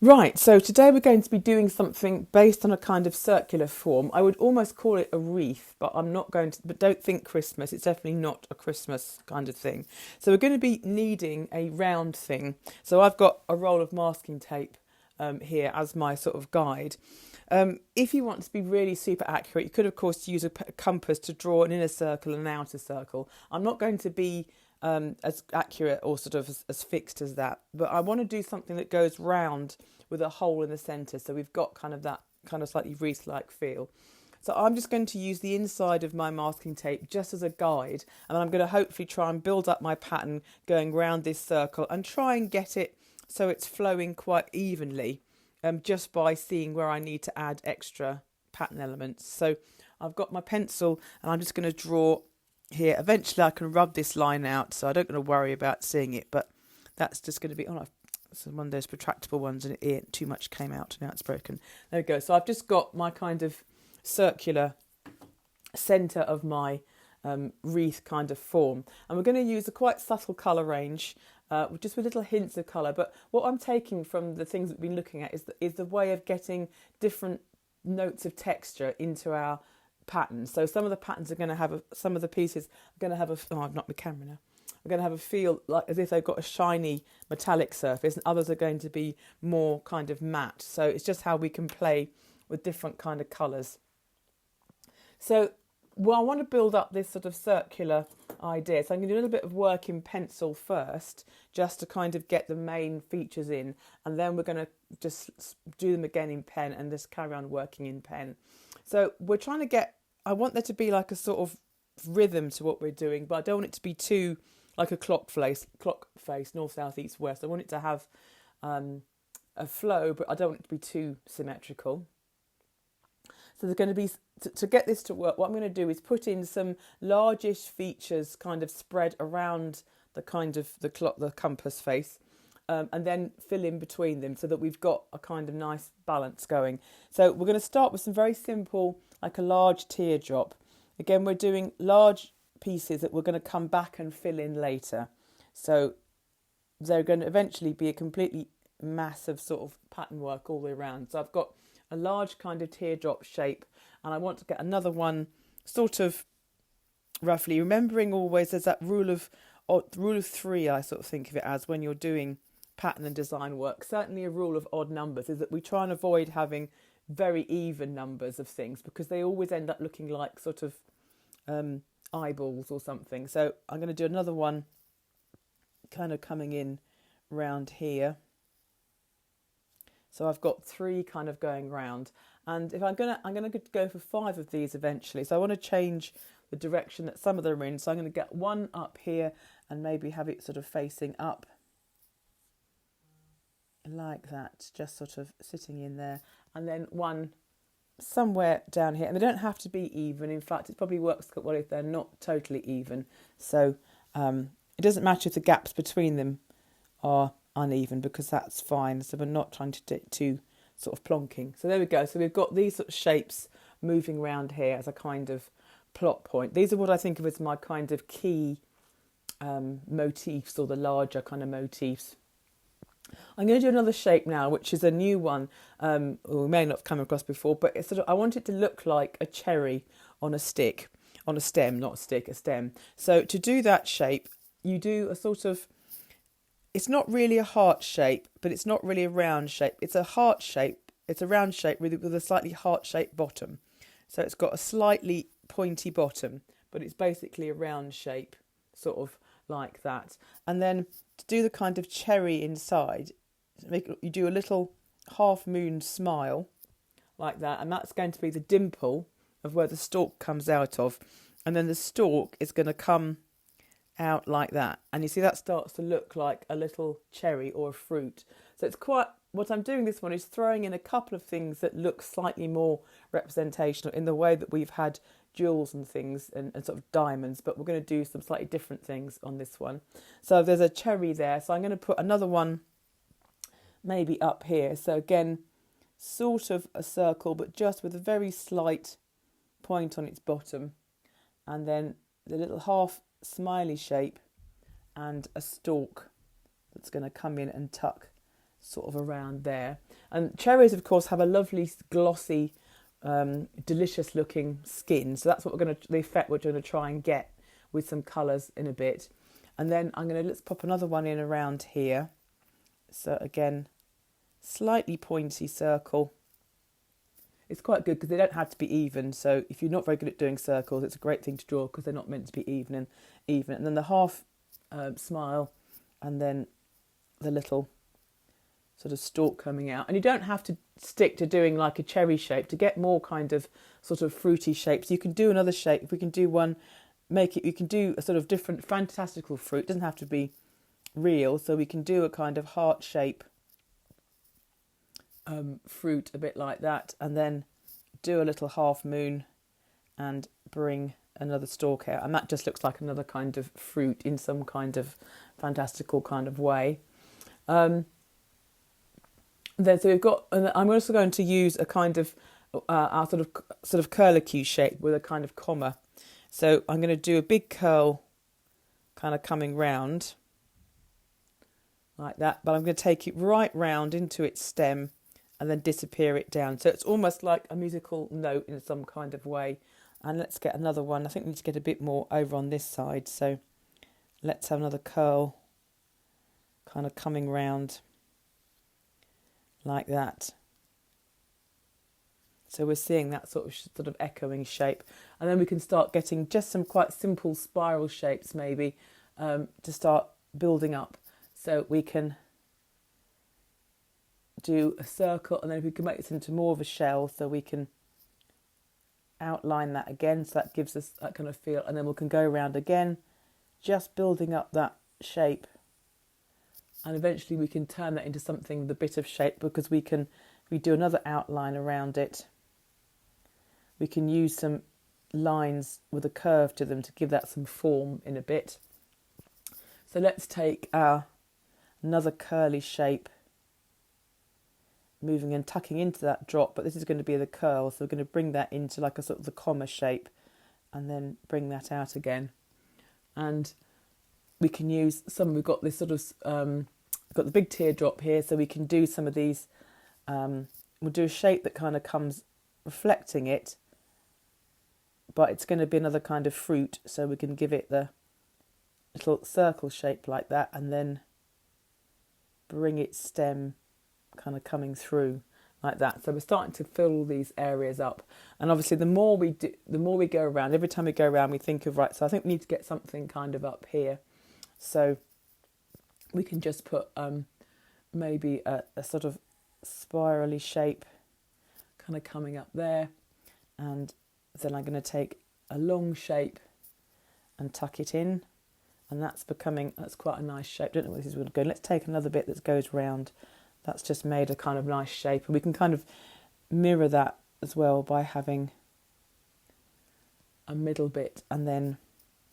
Right, so today we're going to be doing something based on a kind of circular form. I would almost call it a wreath, but I'm not going to, but don't think Christmas. It's definitely not a Christmas kind of thing. So we're going to be needing a round thing. So I've got a roll of masking tape here as my sort of guide. If you want to be really super accurate, you could, of course, use a compass to draw an inner circle and an outer circle. I'm not going to be as accurate or sort of as fixed as that. But I want to do something that goes round with a hole in the centre. So we've got kind of that kind of slightly wreath-like feel. So I'm just going to use the inside of my masking tape just as a guide. And I'm going to hopefully try and build up my pattern going round this circle and try and get it so it's flowing quite evenly just by seeing where I need to add extra pattern elements. So I've got my pencil and I'm just going to draw here. Eventually I can rub this line out, so I don't going to worry about seeing it, but that's just going to be it's one of those protractable ones and too much came out. Now it's broken. There we go. So I've just got my kind of circular centre of my wreath kind of form, and we're going to use a quite subtle colour range, just with little hints of colour. But what I'm taking from the things we've been looking at is the way of getting different notes of texture into our patterns. So some of the patterns are going to have some of the pieces are going to have I've knocked my camera now. Are going to have a feel like as if they've got a shiny metallic surface, and others are going to be more kind of matte. So it's just how we can play with different kind of colours. So I want to build up this sort of circular idea. So I'm going to do a little bit of work in pencil first, just to kind of get the main features in, and then we're going to just do them again in pen and just carry on working in pen. So we're trying to I want there to be like a sort of rhythm to what we're doing, but I don't want it to be too like a clock face, north, south, east, west. I want it to have a flow, but I don't want it to be too symmetrical. So there's going to be, to get this to work, what I'm going to do is put in some largish features kind of spread around the kind of the compass face, and then fill in between them so that we've got a kind of nice balance going. So we're going to start with some very simple, like a large teardrop. Again, we're doing large pieces that we're going to come back and fill in later. So they're going to eventually be a completely massive sort of pattern work all the way around. So I've got a large kind of teardrop shape, and I want to get another one sort of roughly, remembering always there's that rule of three, I sort of think of it as when you're doing pattern and design work. Certainly a rule of odd numbers is that we try and avoid having very even numbers of things, because they always end up looking like sort of eyeballs or something. So I'm going to do another one kind of coming in round here. So I've got three kind of going round, and if I'm gonna go for 5 of these eventually. So I want to change the direction that some of them are in. So I'm going to get one up here and maybe have it sort of facing up like that, just sort of sitting in there, and then one somewhere down here. And they don't have to be even. In fact, it probably works quite well if they're not totally even. So it doesn't matter if the gaps between them are uneven, because that's fine. So we're not trying to do it too sort of plonking. So there we go. So we've got these sort of shapes moving around here as a kind of plot point. These are what I think of as my kind of key motifs, or the larger kind of motifs. I'm going to do another shape now, which is a new one, we may not have come across before, but it's sort of, I want it to look like a cherry on a stick, on a stem, not a stick, a stem. So to do that shape, you do a sort of, it's not really a heart shape, but it's not really a round shape. It's a heart shape. It's a round shape with a slightly heart-shaped bottom. So it's got a slightly pointy bottom, but it's basically a round shape, sort of like that. And then to do the kind of cherry inside, you do a little half-moon smile like that, and that's going to be the dimple of where the stalk comes out of. And then the stalk is going to come out like that, and you see that starts to look like a little cherry or a fruit. So it's quite, what I'm doing this one is throwing in a couple of things that look slightly more representational in the way that we've had jewels and things and sort of diamonds, but we're going to do some slightly different things on this one. So there's a cherry there, so I'm going to put another one maybe up here. So again, sort of a circle, but just with a very slight point on its bottom, and then the little half smiley shape and a stalk that's going to come in and tuck sort of around there. And cherries, of course, have a lovely glossy, delicious looking skin. So that's what the effect we're going to try and get with some colours in a bit. And then let's pop another one in around here. So again, slightly pointy circle. It's quite good because they don't have to be even. So if you're not very good at doing circles, it's a great thing to draw because they're not meant to be even. And then the half smile, and then the little sort of stalk coming out. And you don't have to stick to doing like a cherry shape to get more kind of sort of fruity shapes. You can do another shape. If we can do one, you can do a sort of different fantastical fruit. It doesn't have to be real. So we can do a kind of heart shape fruit, a bit like that, and then do a little half moon and bring another stalk out. And that just looks like another kind of fruit in some kind of fantastical kind of way. Then so we've got, and I'm also going to use a kind of our sort of curlicue shape with a kind of comma. So I'm going to do a big curl kind of coming round like that, but I'm going to take it right round into its stem and then disappear it down. So it's almost like a musical note in some kind of way. And let's get another one. I think we need to get a bit more over on this side. So let's have another curl kind of coming round like that. So we're seeing that sort of echoing shape. And then we can start getting just some quite simple spiral shapes maybe to start building up. So we can do a circle, and then if we can make this into more of a shell, so we can outline that again, so that gives us that kind of feel, and then we can go around again, just building up that shape, and eventually we can turn that into something with a bit of shape, because we do another outline around it. We can use some lines with a curve to them to give that some form in a bit. So let's take another curly shape, moving and tucking into that drop, but this is going to be the curl, so we're going to bring that into like a sort of the comma shape and then bring that out again. And we can use we've got this sort of got the big teardrop here, so we can do some of these, we'll do a shape that kind of comes reflecting it, but it's going to be another kind of fruit, so we can give it the little circle shape like that, and then bring its stem kind of coming through like that. So we're starting to fill all these areas up, and obviously the more we go around, every time we go around we think of, right, so I think we need to get something kind of up here, so we can just put maybe a sort of spirally shape kind of coming up there, and then I'm going to take a long shape and tuck it in, and that's quite a nice shape. Don't know where this is going to go. Let's take another bit that goes round. That's just made a kind of nice shape, and we can kind of mirror that as well by having a middle bit and then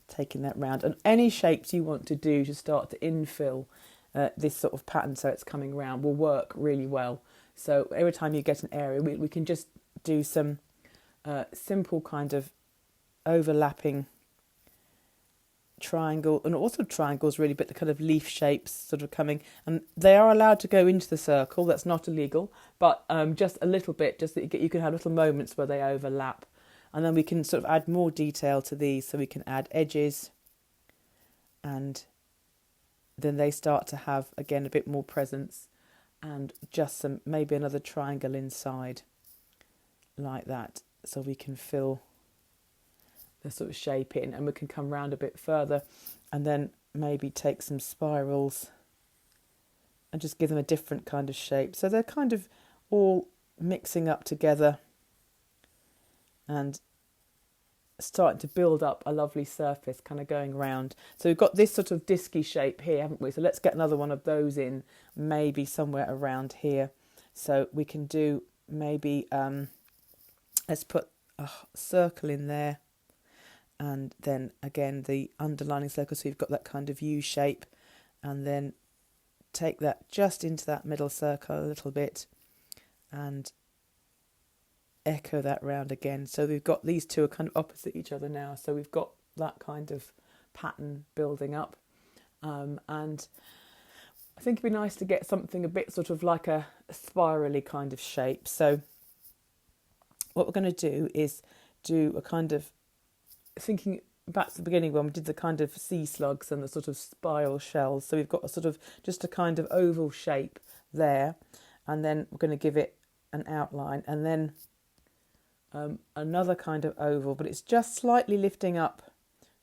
taking that round. And any shapes you want to do to start to infill this sort of pattern so it's coming round will work really well. So every time you get an area, we can just do some simple kind of overlapping triangle, and also triangles really, but the kind of leaf shapes sort of coming, and they are allowed to go into the circle. That's not illegal, but just a little bit, just that you can have little moments where they overlap, and then we can sort of add more detail to these. So we can add edges, and then they start to have again a bit more presence, and just maybe another triangle inside like that, so we can fill the sort of shape in, and we can come round a bit further and then maybe take some spirals and just give them a different kind of shape. So they're kind of all mixing up together and starting to build up a lovely surface kind of going round. So we've got this sort of disky shape here, haven't we? So let's get another one of those in, maybe somewhere around here. So we can do maybe, let's put a circle in there, and then again the underlining circle, so you've got that kind of U shape, and then take that just into that middle circle a little bit and echo that round again. So we've got these two are kind of opposite each other now, so we've got that kind of pattern building up, and I think it'd be nice to get something a bit sort of like a spirally kind of shape. So what we're going to do is do a kind of, thinking back to the beginning when we did the kind of sea slugs and the sort of spiral shells. So we've got a sort of just a kind of oval shape there, and then we're going to give it an outline, and then another kind of oval, but it's just slightly lifting up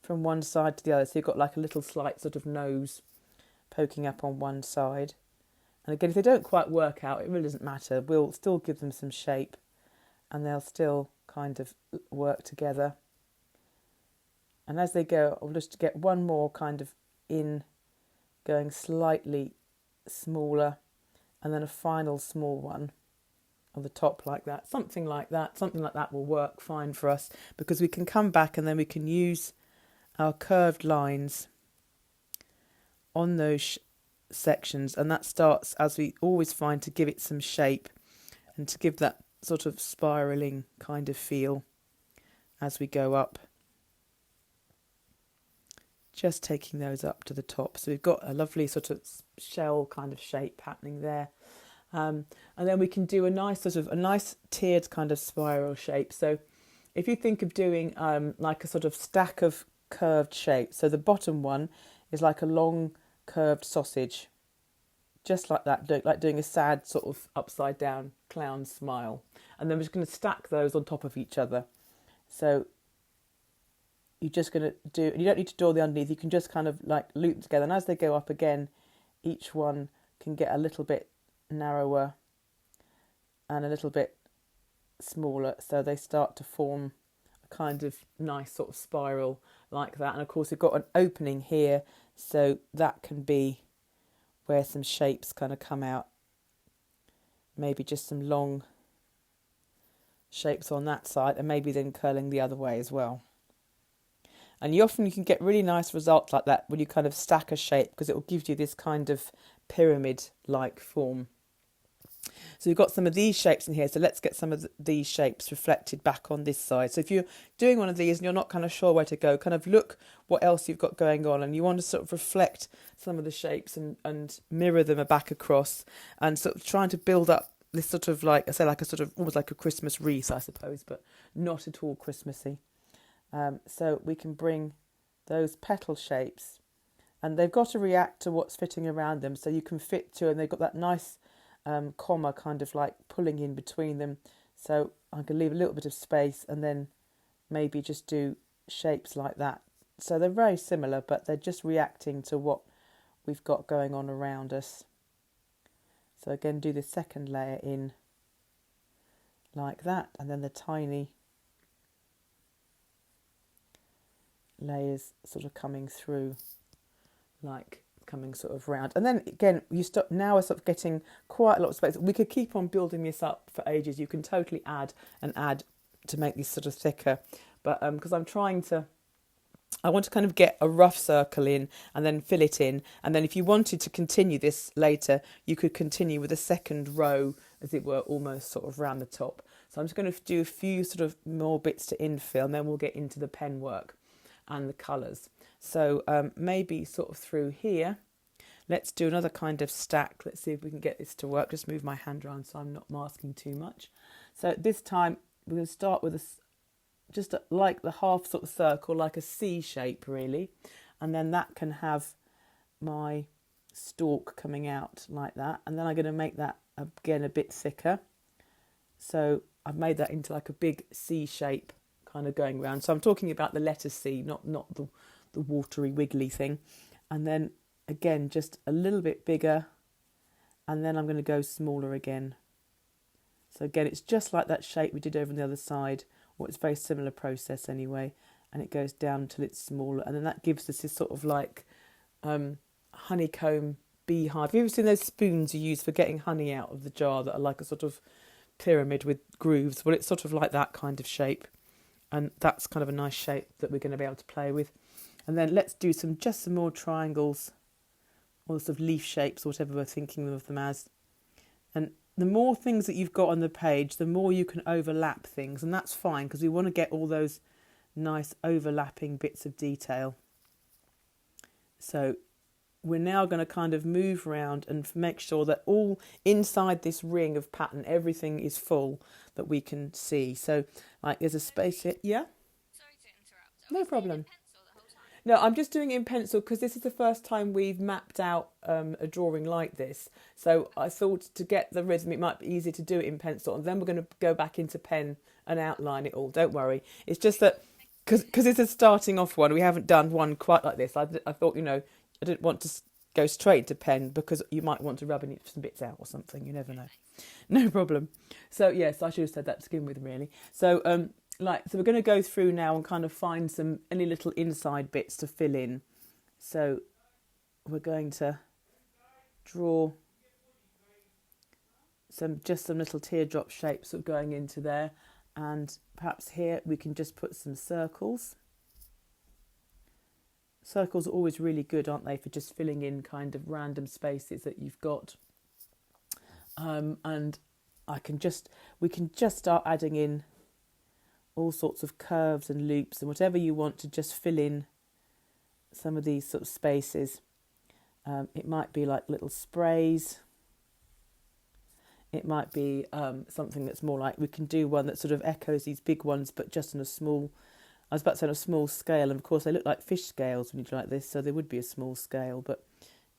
from one side to the other. So you've got like a little slight sort of nose poking up on one side. And again, if they don't quite work out, it really doesn't matter. We'll still give them some shape and they'll still kind of work together. And as they go, I'll just get one more kind of in, going slightly smaller, and then a final small one on the top like that. Something like that. Something like that will work fine for us, because we can come back and then we can use our curved lines on those sections, and that starts, as we always find, to give it some shape and to give that sort of spiraling kind of feel as we go up. Just taking those up to the top. So we've got a lovely sort of shell kind of shape happening there. And then we can do a nice tiered kind of spiral shape. So if you think of doing like a sort of stack of curved shapes, so the bottom one is like a long curved sausage, just like that, like doing a sad sort of upside down clown smile. And then we're just going to stack those on top of each other. So you're just going to do, you don't need to draw the underneath, you can just kind of like loop together, and as they go up again, each one can get a little bit narrower and a little bit smaller, so they start to form a kind of nice sort of spiral like that. And of course we've got an opening here, so that can be where some shapes kind of come out, maybe just some long shapes on that side, and maybe then curling the other way as well. And you can get really nice results like that when you kind of stack a shape, because it will give you this kind of pyramid-like form. So you've got some of these shapes in here, so let's get some of these shapes reflected back on this side. So if you're doing one of these and you're not kind of sure where to go, kind of look what else you've got going on, and you want to sort of reflect some of the shapes and mirror them back across, and sort of trying to build up this sort of, like I say, like a sort of almost like a Christmas wreath, I suppose, but not at all Christmassy. So we can bring those petal shapes, and they've got to react to what's fitting around them, so you can fit to, and they've got that nice comma kind of like pulling in between them. So I can leave a little bit of space and then maybe just do shapes like that. So they're very similar, but they're just reacting to what we've got going on around us. So again, do the second layer in like that, and then the tiny layers sort of coming through, like coming sort of round. And then again, you start, now we're sort of getting quite a lot of space. We could keep on building this up for ages. You can totally add to make these sort of thicker, but because I want to kind of get a rough circle in and then fill it in, and then if you wanted to continue this later, you could continue with a second row, as it were, almost sort of round the top. So I'm just going to do a few sort of more bits to infill, and then we'll get into the pen work and the colours. So maybe sort of through here, let's do another kind of stack. Let's see if we can get this to work. Just move my hand around so I'm not masking too much. So this time we're going to start with like the half sort of circle, like a C shape really, and then that can have my stalk coming out like that, and then I'm going to make that again a bit thicker. So I've made that into like a big C shape kind of going around. So I'm talking about the letter C, not the watery wiggly thing. And then again, just a little bit bigger, and then I'm going to go smaller again. So again, it's just like that shape we did over on the other side, or it's a very similar process anyway, and it goes down until it's smaller, and then that gives us this sort of like honeycomb beehive. Have you ever seen those spoons you use for getting honey out of the jar that are like a sort of pyramid with grooves? Well, it's sort of like that kind of shape, and that's kind of a nice shape that we're going to be able to play with. And then let's do some more triangles, or sort of leaf shapes, or whatever we're thinking of them as. And the more things that you've got on the page, the more you can overlap things, and that's fine, because we want to get all those nice overlapping bits of detail. So we're now going to kind of move around and make sure that all inside this ring of pattern, everything is full that we can see. So like there's a space here. Yeah, no problem. No, I'm just doing it in pencil because this is the first time we've mapped out a drawing like this. So I thought to get the rhythm, it might be easier to do it in pencil. And then we're going to go back into pen and outline it all. Don't worry. It's just that because it's a starting off one, we haven't done one quite like this. I thought, I didn't want to go straight to pen because you might want to rub some bits out or something. You never know. No problem. So, yes, I should have said that to begin with, really. So, so we're going to go through now and kind of find any little inside bits to fill in. So we're going to draw some little teardrop shapes sort of going into there, and perhaps here we can just put some circles. Circles are always really good, aren't they, for just filling in kind of random spaces that you've got. And we can just start adding in all sorts of curves and loops and whatever you want to just fill in some of these sort of spaces. It might be like little sprays. It might be something that's more like, we can do one that sort of echoes these big ones, but just on a small, I was about to say on a small scale. And of course they look like fish scales when you do like this, so they would be a small scale, but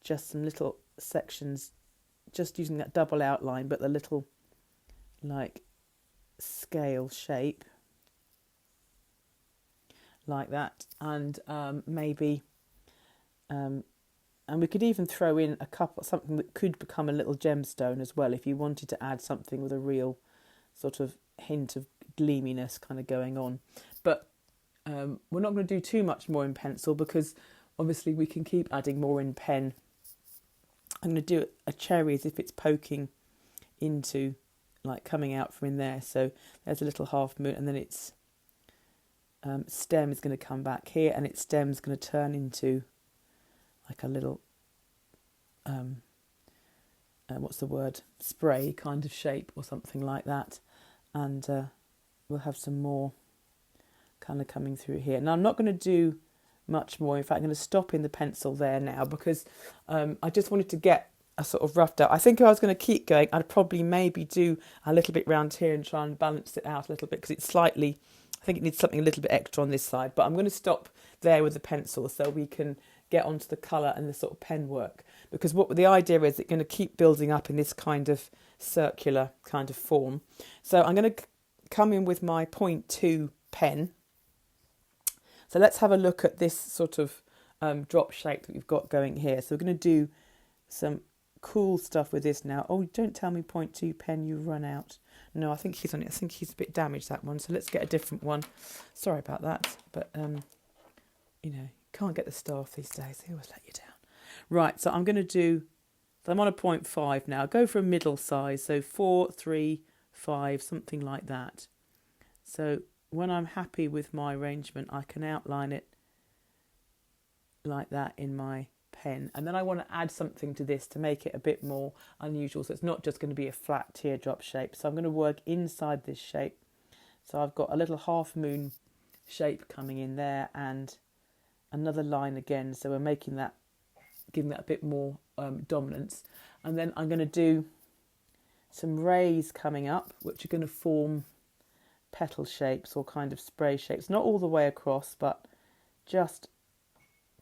just some little sections, just using that double outline, but the little like scale shape. Like that, and maybe, and we could even throw in something that could become a little gemstone as well, if you wanted to add something with a real sort of hint of gleaminess kind of going on. But we're not going to do too much more in pencil because obviously we can keep adding more in pen. I'm going to do a cherry as if it's poking into, like coming out from in there. So there's a little half moon, and then its stem is going to come back here, and its stem is going to turn into like a little spray kind of shape or something like that. And we'll have some more kind of coming through here. Now I'm not going to do much more. In fact, I'm going to stop in the pencil there now because I just wanted to get a sort of roughed out. I think if I was going to keep going, I'd probably maybe do a little bit round here and try and balance it out a little bit, because it's slightly, I think it needs something a little bit extra on this side. But I'm going to stop there with the pencil so we can get onto the colour and the sort of pen work, because what the idea is, it's going to keep building up in this kind of circular kind of form. So I'm going to come in with my 0.2 pen. So let's have a look at this sort of drop shape that we've got going here. So we're going to do some cool stuff with this now. Oh, don't tell me 0.2 pen, you run out. No, I think he's on it. I think he's a bit damaged, that one. So let's get a different one. Sorry about that. But, can't get the staff these days. They always let you down. Right, so I'm going to do, so I'm on a 0.5 now. Go for a middle size. So 4, 3, 5, something like that. So when I'm happy with my arrangement, I can outline it like that in my pen. And then I want to add something to this to make it a bit more unusual. So it's not just going to be a flat teardrop shape. So I'm going to work inside this shape. So I've got a little half moon shape coming in there and another line again. So we're making that, giving that a bit more dominance. And then I'm going to do some rays coming up, which are going to form petal shapes or kind of spray shapes. Not all the way across, but just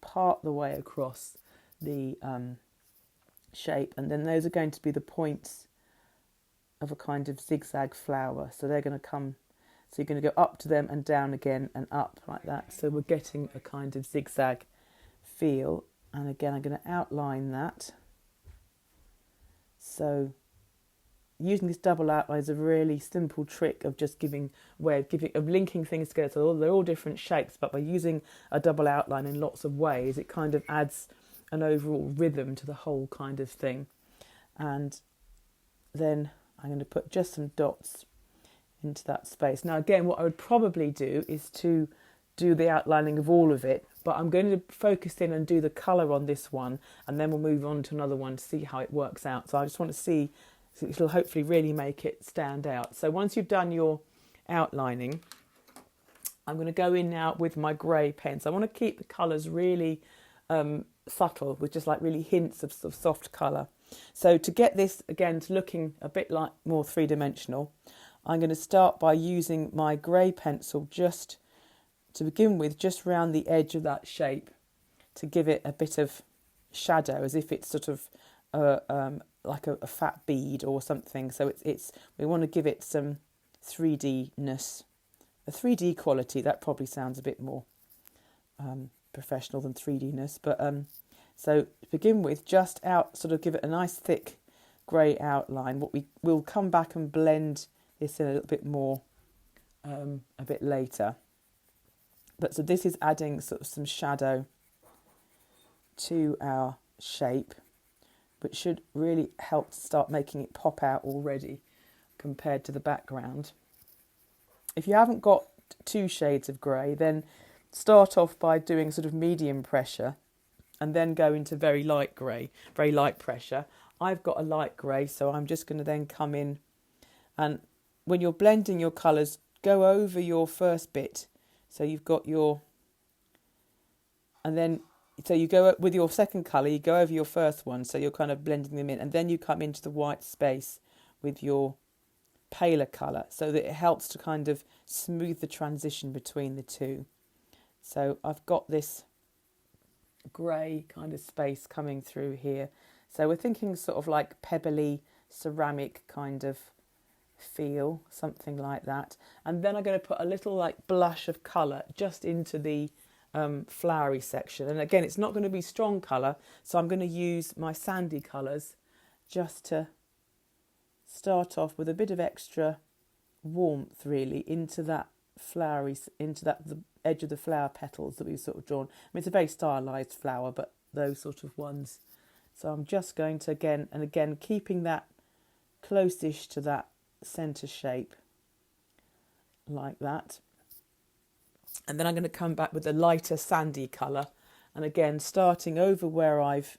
part the way across the shape. And then those are going to be the points of a kind of zigzag flower. So they're going to come, so you're going to go up to them and down again and up like that. So we're getting a kind of zigzag feel. And again, I'm going to outline that. So using this double outline is a really simple trick of just of linking things together. So they're all different shapes, but by using a double outline in lots of ways, it kind of adds an overall rhythm to the whole kind of thing. And then I'm going to put just some dots into that space. Now again, what I would probably do is to do the outlining of all of it, but I'm going to focus in and do the colour on this one, and then we'll move on to another one to see how it works out. So I just want to see, so it'll hopefully really make it stand out. So once you've done your outlining, I'm going to go in now with my grey pen. So I want to keep the colours really subtle with just like really hints of sort of soft colour. So to get this again to looking a bit like more three-dimensional, I'm going to start by using my grey pencil just to begin with, just round the edge of that shape to give it a bit of shadow, as if it's sort of like a fat bead or something. So it's we want to give it some 3D-ness, a 3D quality. That probably sounds a bit more professional than 3D-ness, but so to begin with, just out, sort of give it a nice thick grey outline. What we will come back and blend this in a little bit more a bit later. But so this is adding sort of some shadow to our shape, which should really help to start making it pop out already compared to the background. If you haven't got 2 shades of grey, then start off by doing sort of medium pressure and then go into very light grey, very light pressure. I've got a light grey, so I'm just going to then come in, and when you're blending your colours, go over your first bit. So you've got your, and then, so you go with your second colour, you go over your first one, so you're kind of blending them in, and then you come into the white space with your paler colour, so that it helps to kind of smooth the transition between the two. So I've got this grey kind of space coming through here. So we're thinking sort of like pebbly ceramic kind of feel, something like that. And then I'm going to put a little like blush of colour just into the flowery section. And again, it's not going to be strong colour, so I'm going to use my sandy colours just to start off with a bit of extra warmth really into that flowery, into that the edge of the flower petals that we've sort of drawn. I mean, it's a very stylised flower, but those sort of ones. So I'm just going to again and again, keeping that close-ish to that centre shape, like that. And then I'm going to come back with a lighter sandy colour, and again starting over where I've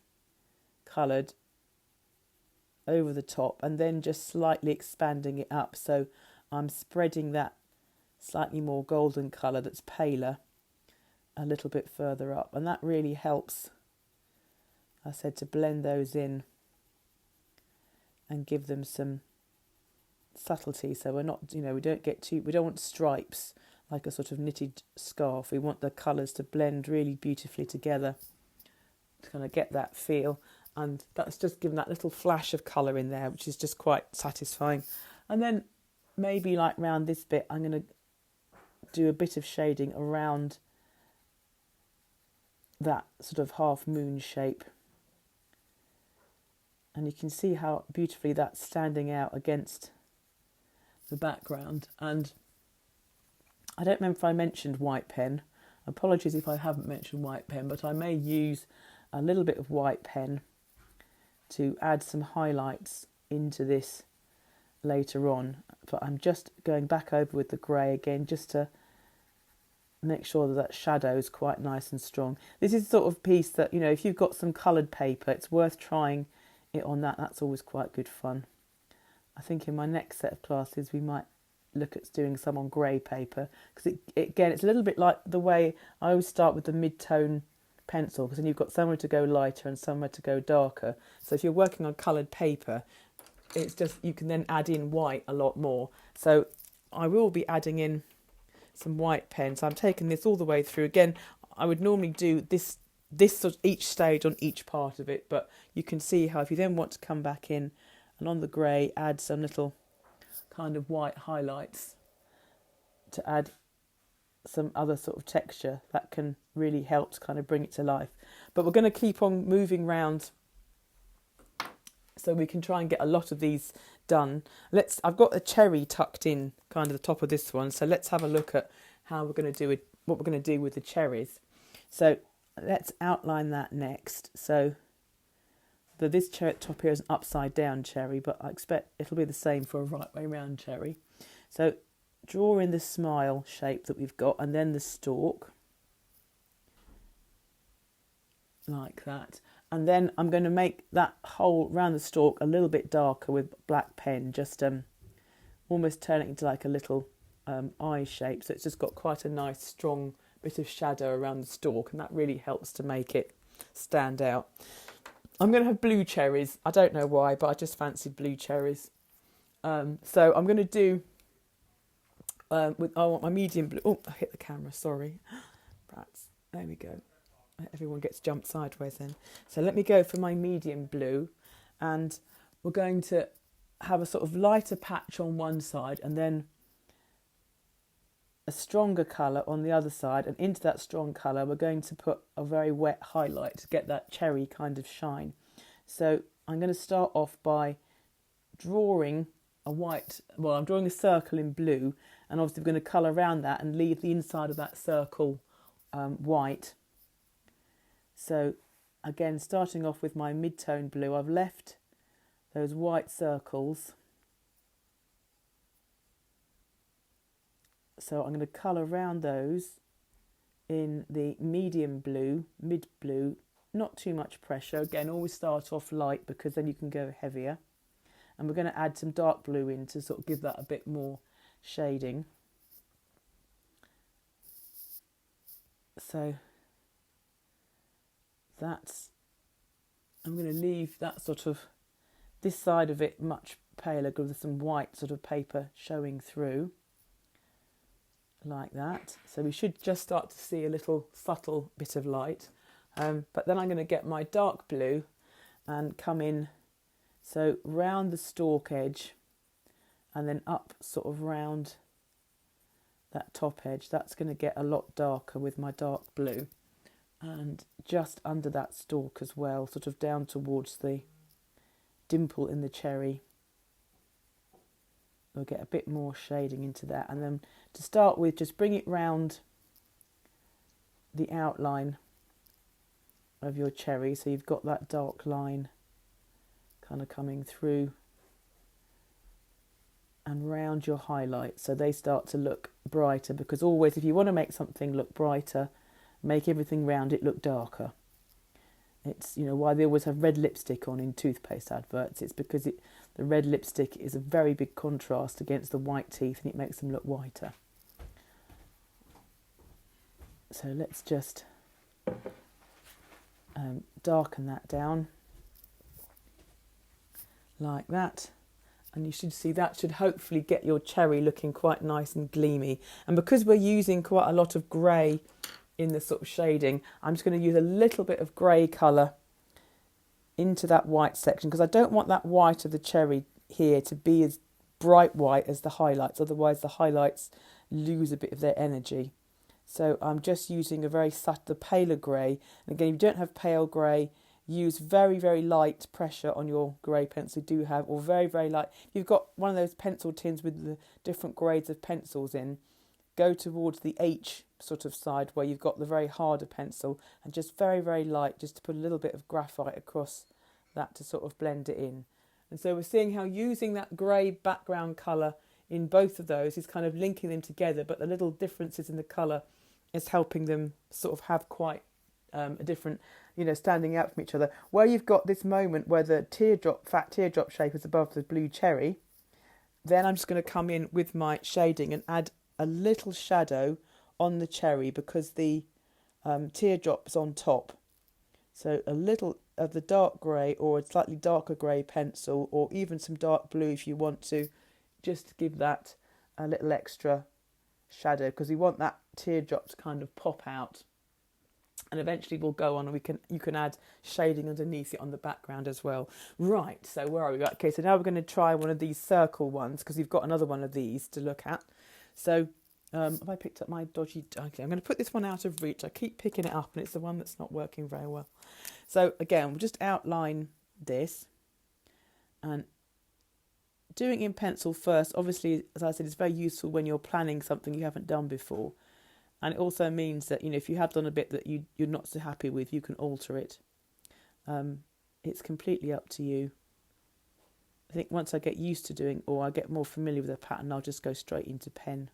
coloured over the top, and then just slightly expanding it up, so I'm spreading that slightly more golden colour that's paler a little bit further up, and that really helps, I said, to blend those in and give them some subtlety. So we're not, we don't want stripes like a sort of knitted scarf. We want the colours to blend really beautifully together to kind of get that feel, and that's just given that little flash of colour in there, which is just quite satisfying. And then maybe like around this bit, I'm going to do a bit of shading around that sort of half moon shape, and you can see how beautifully that's standing out against the background. And I don't remember if I mentioned white pen. Apologies if I haven't mentioned white pen, but I may use a little bit of white pen to add some highlights into this later on. But I'm just going back over with the grey again, just to make sure that that shadow is quite nice and strong. This is the sort of piece that, if you've got some coloured paper, it's worth trying it on that. That's always quite good fun. I think in my next set of classes we might look at doing some on grey paper, because again, it's a little bit like the way I always start with the mid-tone pencil, because then you've got somewhere to go lighter and somewhere to go darker. So if you're working on coloured paper, it's just, you can then add in white a lot more. So I will be adding in some white pen. So I'm taking this all the way through. Again, I would normally do this sort of each stage on each part of it, but you can see how if you then want to come back in and on the grey add some little kind of white highlights to add some other sort of texture, that can really help to kind of bring it to life. But we're going to keep on moving round so we can try and get a lot of these done. I've got a cherry tucked in kind of the top of this one, so let's have a look at how we're going to do it, what we're going to do with the cherries. So let's outline that next. So this cherry at top here is an upside down cherry, but I expect it'll be the same for a right way round cherry. So draw in the smile shape that we've got, and then the stalk, like that. And then I'm going to make that hole round the stalk a little bit darker with black pen, just almost turn it into like a little eye shape. So it's just got quite a nice strong bit of shadow around the stalk, and that really helps to make it stand out. I'm going to have blue cherries. I don't know why, but I just fancied blue cherries. So I'm going to do, I want my medium blue. Oh, I hit the camera, sorry. Rats. There we go. Everyone gets jumped sideways then. So let me go for my medium blue, and we're going to have a sort of lighter patch on one side and then a stronger colour on the other side, and into that strong colour we're going to put a very wet highlight to get that cherry kind of shine. So I'm going to start off by drawing I'm drawing a circle in blue, and obviously we're going to colour around that and leave the inside of that circle white. So again, starting off with my mid-tone blue, I've left those white circles. So I'm going to colour around those in the medium blue, mid blue, not too much pressure. Again, always start off light because then you can go heavier. And we're going to add some dark blue in to sort of give that a bit more shading. So I'm going to leave that sort of, this side of it much paler with some white sort of paper showing through. Like that. So we should just start to see a little subtle bit of light. But then I'm going to get my dark blue and come in, so round the stalk edge and then up sort of round that top edge. That's going to get a lot darker with my dark blue, and just under that stalk as well, sort of down towards the dimple in the cherry. We'll get a bit more shading into that, and then to start with, just bring it round the outline of your cherry, so you've got that dark line kind of coming through and round your highlights, so they start to look brighter, because always if you want to make something look brighter, make everything round it look darker. It's, you know, why they always have red lipstick on in toothpaste adverts. It's because the red lipstick is a very big contrast against the white teeth, and it makes them look whiter. So let's just darken that down like that, and you should see that should hopefully get your cherry looking quite nice and gleamy. And because we're using quite a lot of grey in the sort of shading, I'm just going to use a little bit of grey colour into that white section, because I don't want that white of the cherry here to be as bright white as the highlights, otherwise the highlights lose a bit of their energy. So I'm just using a very subtle paler grey, and again, if you don't have pale grey, use very, very light pressure on your grey pencil you do have, or very, very light. If you've got one of those pencil tins with the different grades of pencils in, go towards the H sort of side where you've got the very harder pencil, and just very, very light, just to put a little bit of graphite across that to sort of blend it in. And so we're seeing how using that grey background colour in both of those is kind of linking them together, but the little differences in the colour is helping them sort of have quite a different, you know, standing out from each other. Where you've got this moment where the fat teardrop shape is above the blue cherry, then I'm just going to come in with my shading and add a little shadow on the cherry, because the teardrop's on top. So a little of the dark grey, or a slightly darker grey pencil, or even some dark blue if you want to, just to give that a little extra shadow, because we want that teardrop to kind of pop out. And eventually we'll go on and you can add shading underneath it on the background as well. Right, so where are we? Okay, so now we're going to try one of these circle ones, because we've got another one of these to look at. So have I picked up my dodgy... Okay, I'm going to put this one out of reach. I keep picking it up and it's the one that's not working very well. So again, we'll just outline this, and doing in pencil first, obviously, as I said, is very useful when you're planning something you haven't done before. And it also means that, you know, if you have done a bit that you're not so happy with, you can alter it. It's completely up to you. I think once I get used to doing, or I get more familiar with the pattern, I'll just go straight into pen.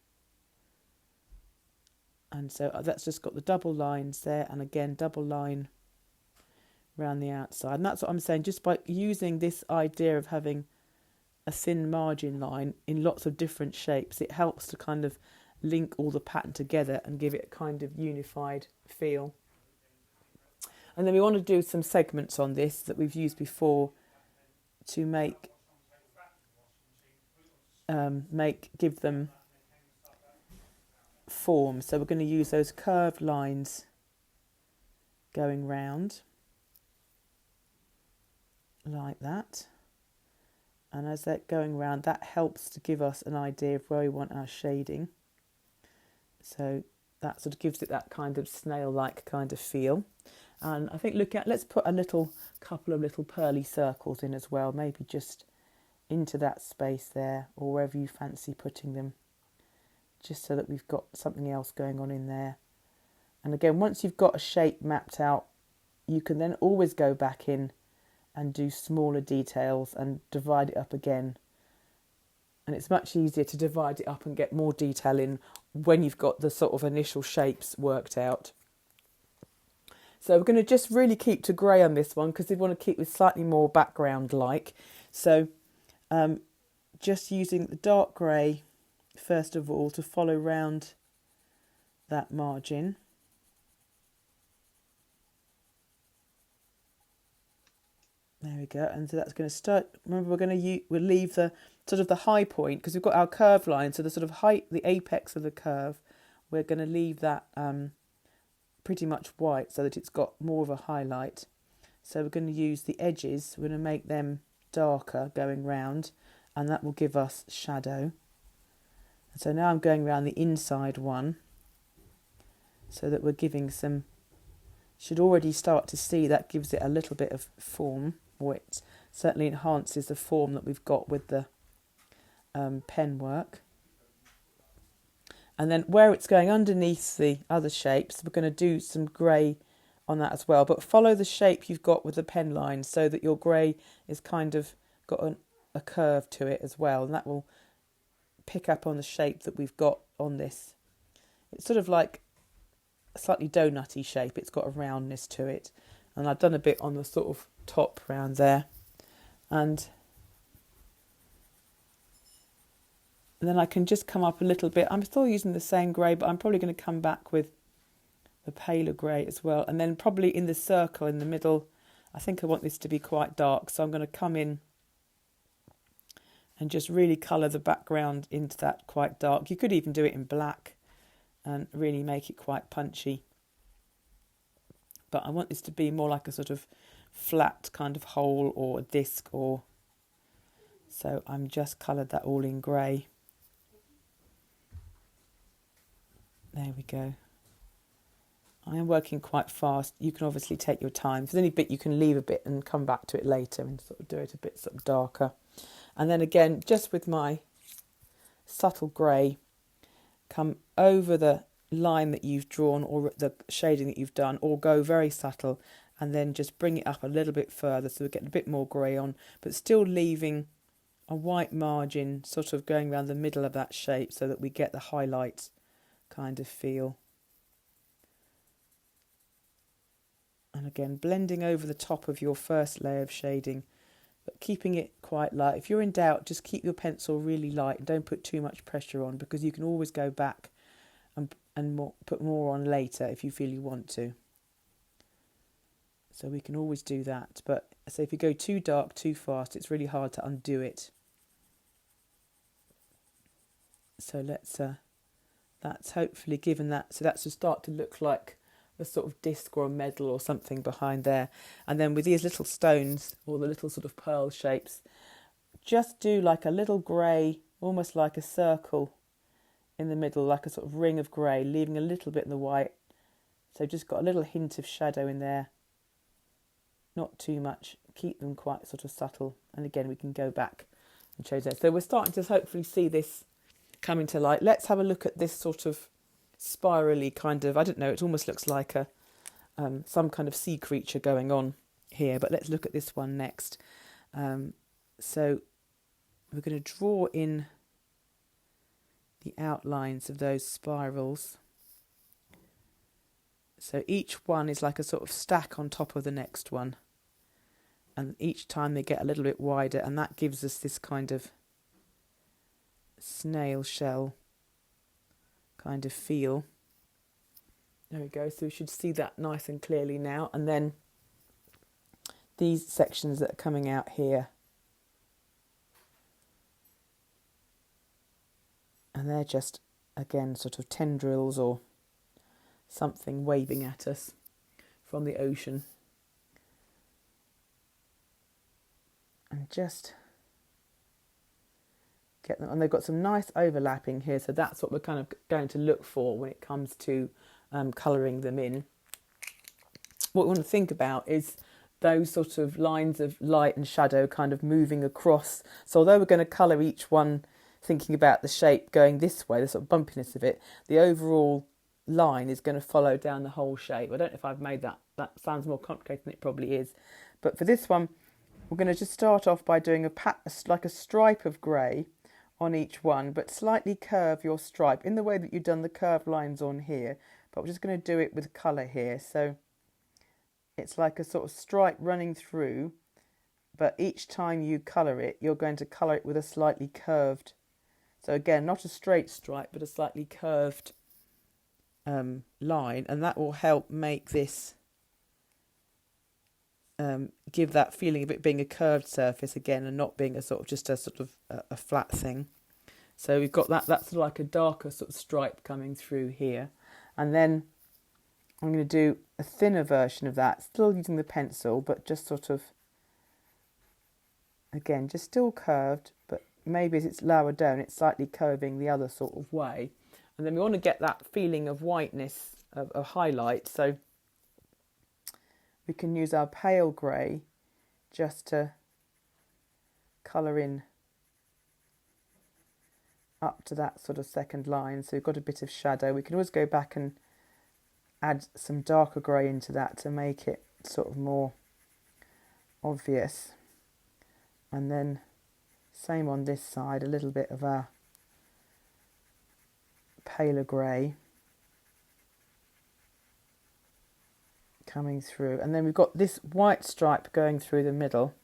And so that's just got the double lines there, and again, double line around the outside. And that's what I'm saying, just by using this idea of having a thin margin line in lots of different shapes, it helps to kind of link all the pattern together and give it a kind of unified feel. And then we want to do some segments on this that we've used before to give them form. So we're going to use those curved lines going round like that. And as they're going round, that helps to give us an idea of where we want our shading. So that sort of gives it that kind of snail-like kind of feel. And I think let's put a couple of little pearly circles in as well, maybe just into that space there, or wherever you fancy putting them, just so that we've got something else going on in there. And again, once you've got a shape mapped out, you can then always go back in and do smaller details and divide it up again. And it's much easier to divide it up and get more detail in when you've got the sort of initial shapes worked out. So we're going to just really keep to grey on this one because we want to keep it slightly more background-like. So just using the dark grey, first of all, to follow round that margin. There we go, and so that's going to start. Remember, we'll leave the sort of the high point because we've got our curve line. So the sort of height, the apex of the curve, we're going to leave that pretty much white so that it's got more of a highlight. So we're going to use the edges. We're going to make them darker going round, and that will give us shadow. And so now I'm going around the inside one, so that we're giving some. Should already start to see that gives it a little bit of form. Or it certainly enhances the form that we've got with the pen work. And then where it's going underneath the other shapes, we're going to do some grey on that as well. But follow the shape you've got with the pen line so that your grey is kind of got a curve to it as well. And that will pick up on the shape that we've got on this. It's sort of like a slightly donutty shape. It's got a roundness to it. And I've done a bit on the sort of top round there. And then I can just come up a little bit. I'm still using the same grey, but I'm probably going to come back with the paler grey as well. And then probably in the circle in the middle, I think I want this to be quite dark. So I'm going to come in and just really colour the background into that quite dark. You could even do it in black and really make it quite punchy. But I want this to be more like a sort of flat kind of hole or a disc, or so I'm just coloured that all in grey. There we go. I am working quite fast. You can obviously take your time. If there's any bit you can leave a bit and come back to it later and sort of do it a bit sort of darker. And then again, just with my subtle grey, come over the line that you've drawn or the shading that you've done, or go very subtle and then just bring it up a little bit further so we get a bit more grey on, but still leaving a white margin sort of going around the middle of that shape so that we get the highlight kind of feel. And again, blending over the top of your first layer of shading, but keeping it quite light. If you're in doubt, just keep your pencil really light and don't put too much pressure on, because you can always go back and put more on later if you feel you want to. So we can always do that. But so if you go too dark too fast, it's really hard to undo it. So that's hopefully given that. So that's to start to look like a sort of disc or a medal or something behind there. And then with these little stones or the little sort of pearl shapes, just do like a little grey, almost like a circle in the middle, like a sort of ring of grey, leaving a little bit in the white. So just got a little hint of shadow in there. Not too much. Keep them quite sort of subtle. And again, we can go back and show that. So we're starting to hopefully see this coming to light. Let's have a look at this sort of spirally kind of, I don't know, it almost looks like a some kind of sea creature going on here. But let's look at this one next. So we're going to draw in the outlines of those spirals. So each one is like a sort of stack on top of the next one. And each time they get a little bit wider, and that gives us this kind of snail shell kind of feel. There we go. So we should see that nice and clearly now. And then these sections that are coming out here. And they're just, again, sort of tendrils or something waving at us from the ocean. And just get them, and they've got some nice overlapping here, so that's what we're kind of going to look for when it comes to colouring them in. What we want to think about is those sort of lines of light and shadow kind of moving across. So although we're going to colour each one thinking about the shape going this way, the sort of bumpiness of it, the overall line is going to follow down the whole shape. I don't know if I've made that sounds more complicated than it probably is, but for this one we're going to just start off by doing like a stripe of grey on each one, but slightly curve your stripe in the way that you've done the curved lines on here, but we're just going to do it with colour here. So it's like a sort of stripe running through, but each time you colour it, you're going to colour it with a slightly curved. So again, not a straight stripe, but a slightly curved line, and that will help make this give that feeling of it being a curved surface again, and not being a sort of just a sort of a flat thing. So we've got that's sort of like a darker sort of stripe coming through here, and then I'm going to do a thinner version of that, still using the pencil, but just sort of, again, just still curved, but maybe as it's lower down, it's slightly curving the other sort of way. And then we want to get that feeling of whiteness, of highlight. So we can use our pale grey just to colour in up to that sort of second line. So we've got a bit of shadow. We can always go back and add some darker grey into that to make it sort of more obvious. And then same on this side, a little bit of our paler grey coming through. And then we've got this white stripe going through the middle.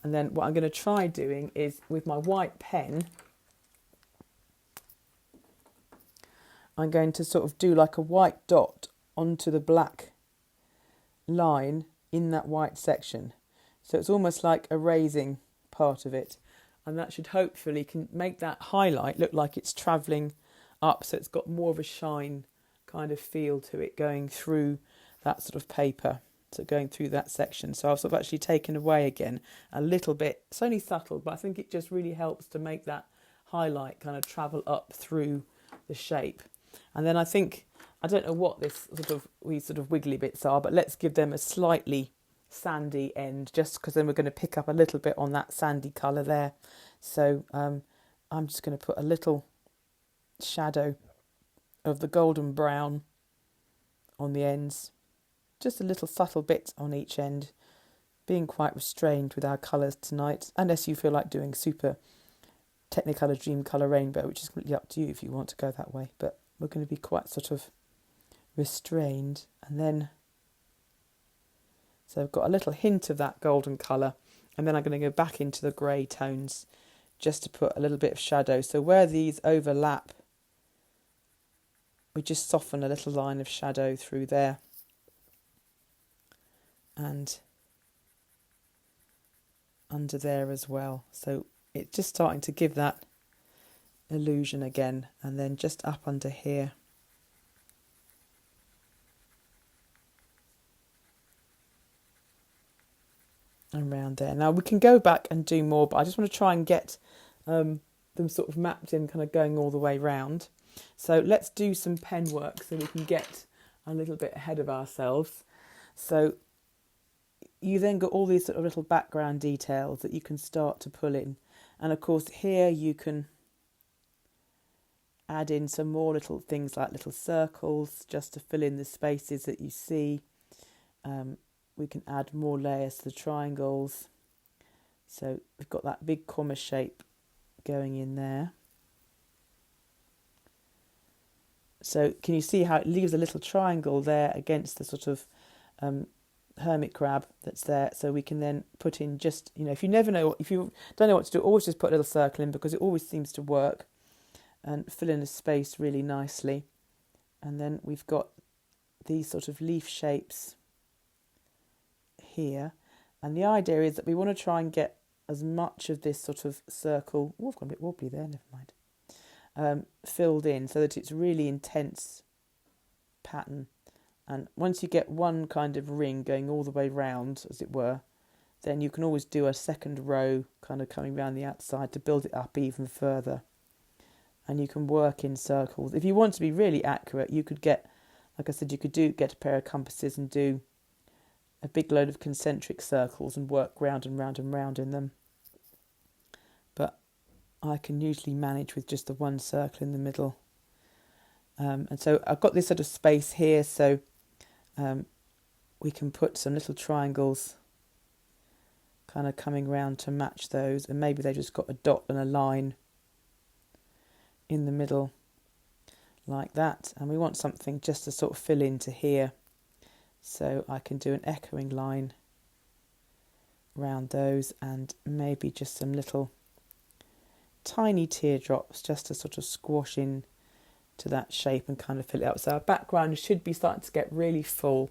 And then what I'm going to try doing is with my white pen, I'm going to sort of do like a white dot onto the black line in that white section. So it's almost like erasing part of it. And that should hopefully can make that highlight look like it's travelling up, so it's got more of a shine kind of feel to it going through that sort of paper, so going through that section. So I've sort of actually taken away again a little bit. It's only subtle, but I think it just really helps to make that highlight kind of travel up through the shape. And then I think, I don't know what this these sort of wiggly bits are, but let's give them a slightly sandy end, just because then we're going to pick up a little bit on that sandy colour there. So I'm just going to put a little shadow of the golden brown on the ends, just a little subtle bit on each end, being quite restrained with our colours tonight, unless you feel like doing super Technicolor Dream Colour Rainbow, which is completely up to you if you want to go that way, but we're going to be quite sort of restrained. And then so I've got a little hint of that golden colour, and then I'm going to go back into the grey tones just to put a little bit of shadow. So where these overlap, we just soften a little line of shadow through there. And under there as well. So it's just starting to give that illusion again, and then just up under here. And around there. Now we can go back and do more, but I just want to try and get them sort of mapped in, kind of going all the way round. So let's do some pen work so we can get a little bit ahead of ourselves. So you then got all these sort of little background details that you can start to pull in. And of course here you can add in some more little things like little circles just to fill in the spaces that you see. We can add more layers to the triangles. So we've got that big comma shape going in there. So can you see how it leaves a little triangle there against the sort of hermit crab that's there? So we can then put in just, if you never know, if you don't know what to do, always just put a little circle in, because it always seems to work, and fill in a space really nicely. And then we've got these sort of leaf shapes here, And the idea is that we want to try and get as much of this sort of circle, oh, I've gone a bit wobbly there, never mind, filled in so that it's really intense pattern. And once you get one kind of ring going all the way round, as it were, then you can always do a second row kind of coming around the outside to build it up even further. And you can work in circles. If you want to be really accurate, you could get, like I said, you could get a pair of compasses and do a big load of concentric circles and work round and round and round in them. But I can usually manage with just the one circle in the middle. And so I've got this sort of space here, so we can put some little triangles kind of coming round to match those, and maybe they just got a dot and a line in the middle like that, and we want something just to sort of fill into here, so I can do an echoing line around those and maybe just some little tiny teardrops just to sort of squash in to that shape and kind of fill it up. So our background should be starting to get really full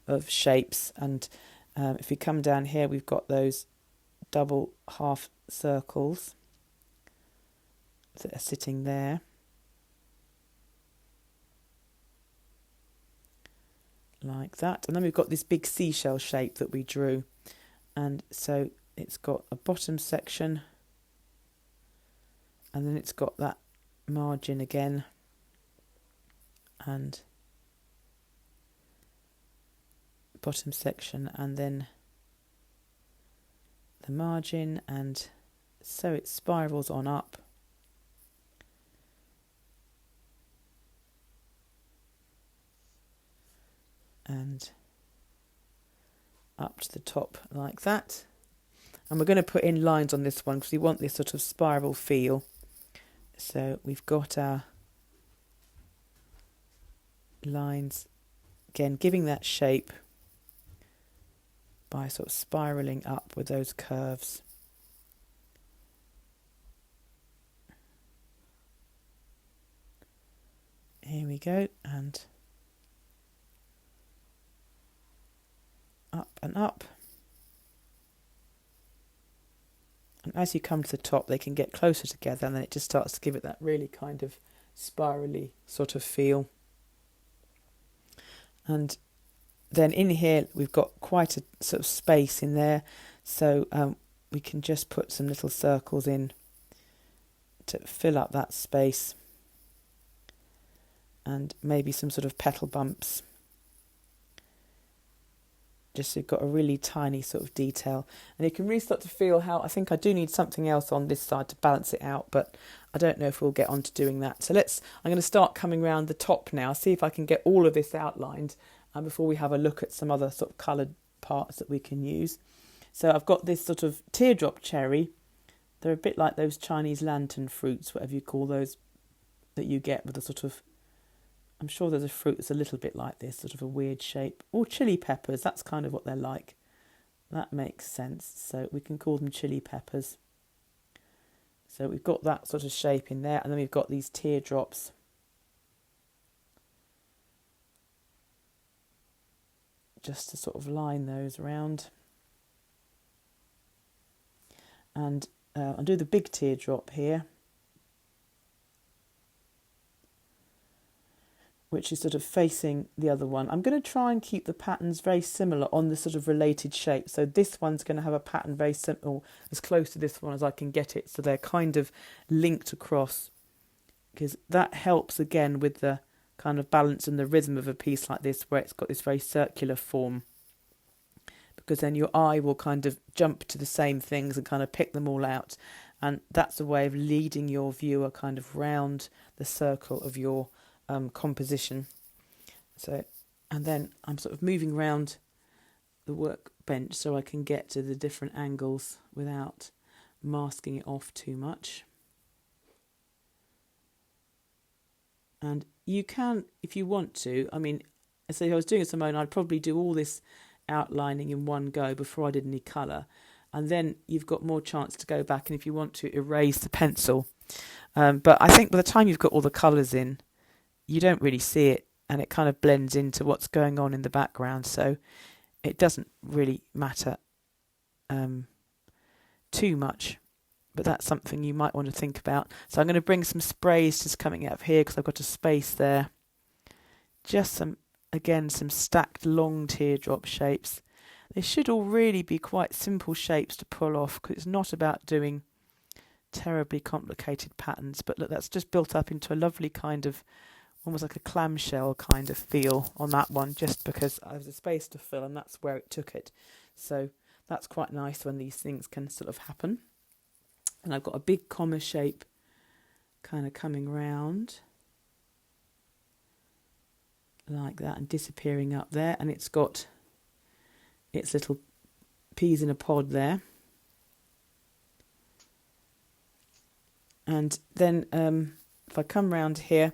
of shapes, and if we come down here, we've got those double half circles that are sitting there. Like that. And then we've got this big seashell shape that we drew. And so it's got a bottom section, and then it's got that margin again, and bottom section, and then the margin, and so it spirals on up. And up to the top like that. And we're going to put in lines on this one because we want this sort of spiral feel. So we've got our lines, again giving that shape by sort of spiralling up with those curves. Here we go, and up and up. And as you come to the top, they can get closer together, and then it just starts to give it that really kind of spirally sort of feel. And then in here, we've got quite a sort of space in there, so we can just put some little circles in to fill up that space, and maybe some sort of petal bumps. Just so you've got a really tiny sort of detail, and you can really start to feel how I think I do need something else on this side to balance it out, but I don't know if we'll get on to doing that. So I'm going to start coming around the top now, see if I can get all of this outlined before we have a look at some other sort of coloured parts that we can use. So I've got this sort of teardrop cherry. They're a bit like those Chinese lantern fruits, whatever you call those, that you get with a sort of, I'm sure there's a fruit that's a little bit like this, sort of a weird shape. Or chili peppers, that's kind of what they're like. That makes sense. So we can call them chili peppers. So we've got that sort of shape in there, and then we've got these teardrops. Just to sort of line those around. And I'll do the big teardrop here, which is sort of facing the other one. I'm going to try and keep the patterns very similar on the sort of related shape. So this one's going to have a pattern very simple, as close to this one as I can get it. So they're kind of linked across, because that helps again with the kind of balance and the rhythm of a piece like this, where it's got this very circular form. Because then your eye will kind of jump to the same things and kind of pick them all out. And that's a way of leading your viewer kind of round the circle of your composition. So, and then I'm sort of moving around the workbench so I can get to the different angles without masking it off too much. And you can, if you want to, I mean, so if I was doing it Simone, I'd probably do all this outlining in one go before I did any colour, and then you've got more chance to go back and if you want to erase the pencil. But I think by the time you've got all the colours in, you don't really see it, and it kind of blends into what's going on in the background, so it doesn't really matter too much, but that's something you might want to think about. So I'm going to bring some sprays just coming out of here because I've got a space there. Just some stacked long teardrop shapes. They should all really be quite simple shapes to pull off because it's not about doing terribly complicated patterns. But look, that's just built up into a lovely kind of, almost like a clamshell kind of feel on that one, just because I was a space to fill and that's where it took it. So that's quite nice when these things can sort of happen. And I've got a big comma shape kind of coming round like that and disappearing up there, and it's got its little peas in a pod there. And then if I come round here,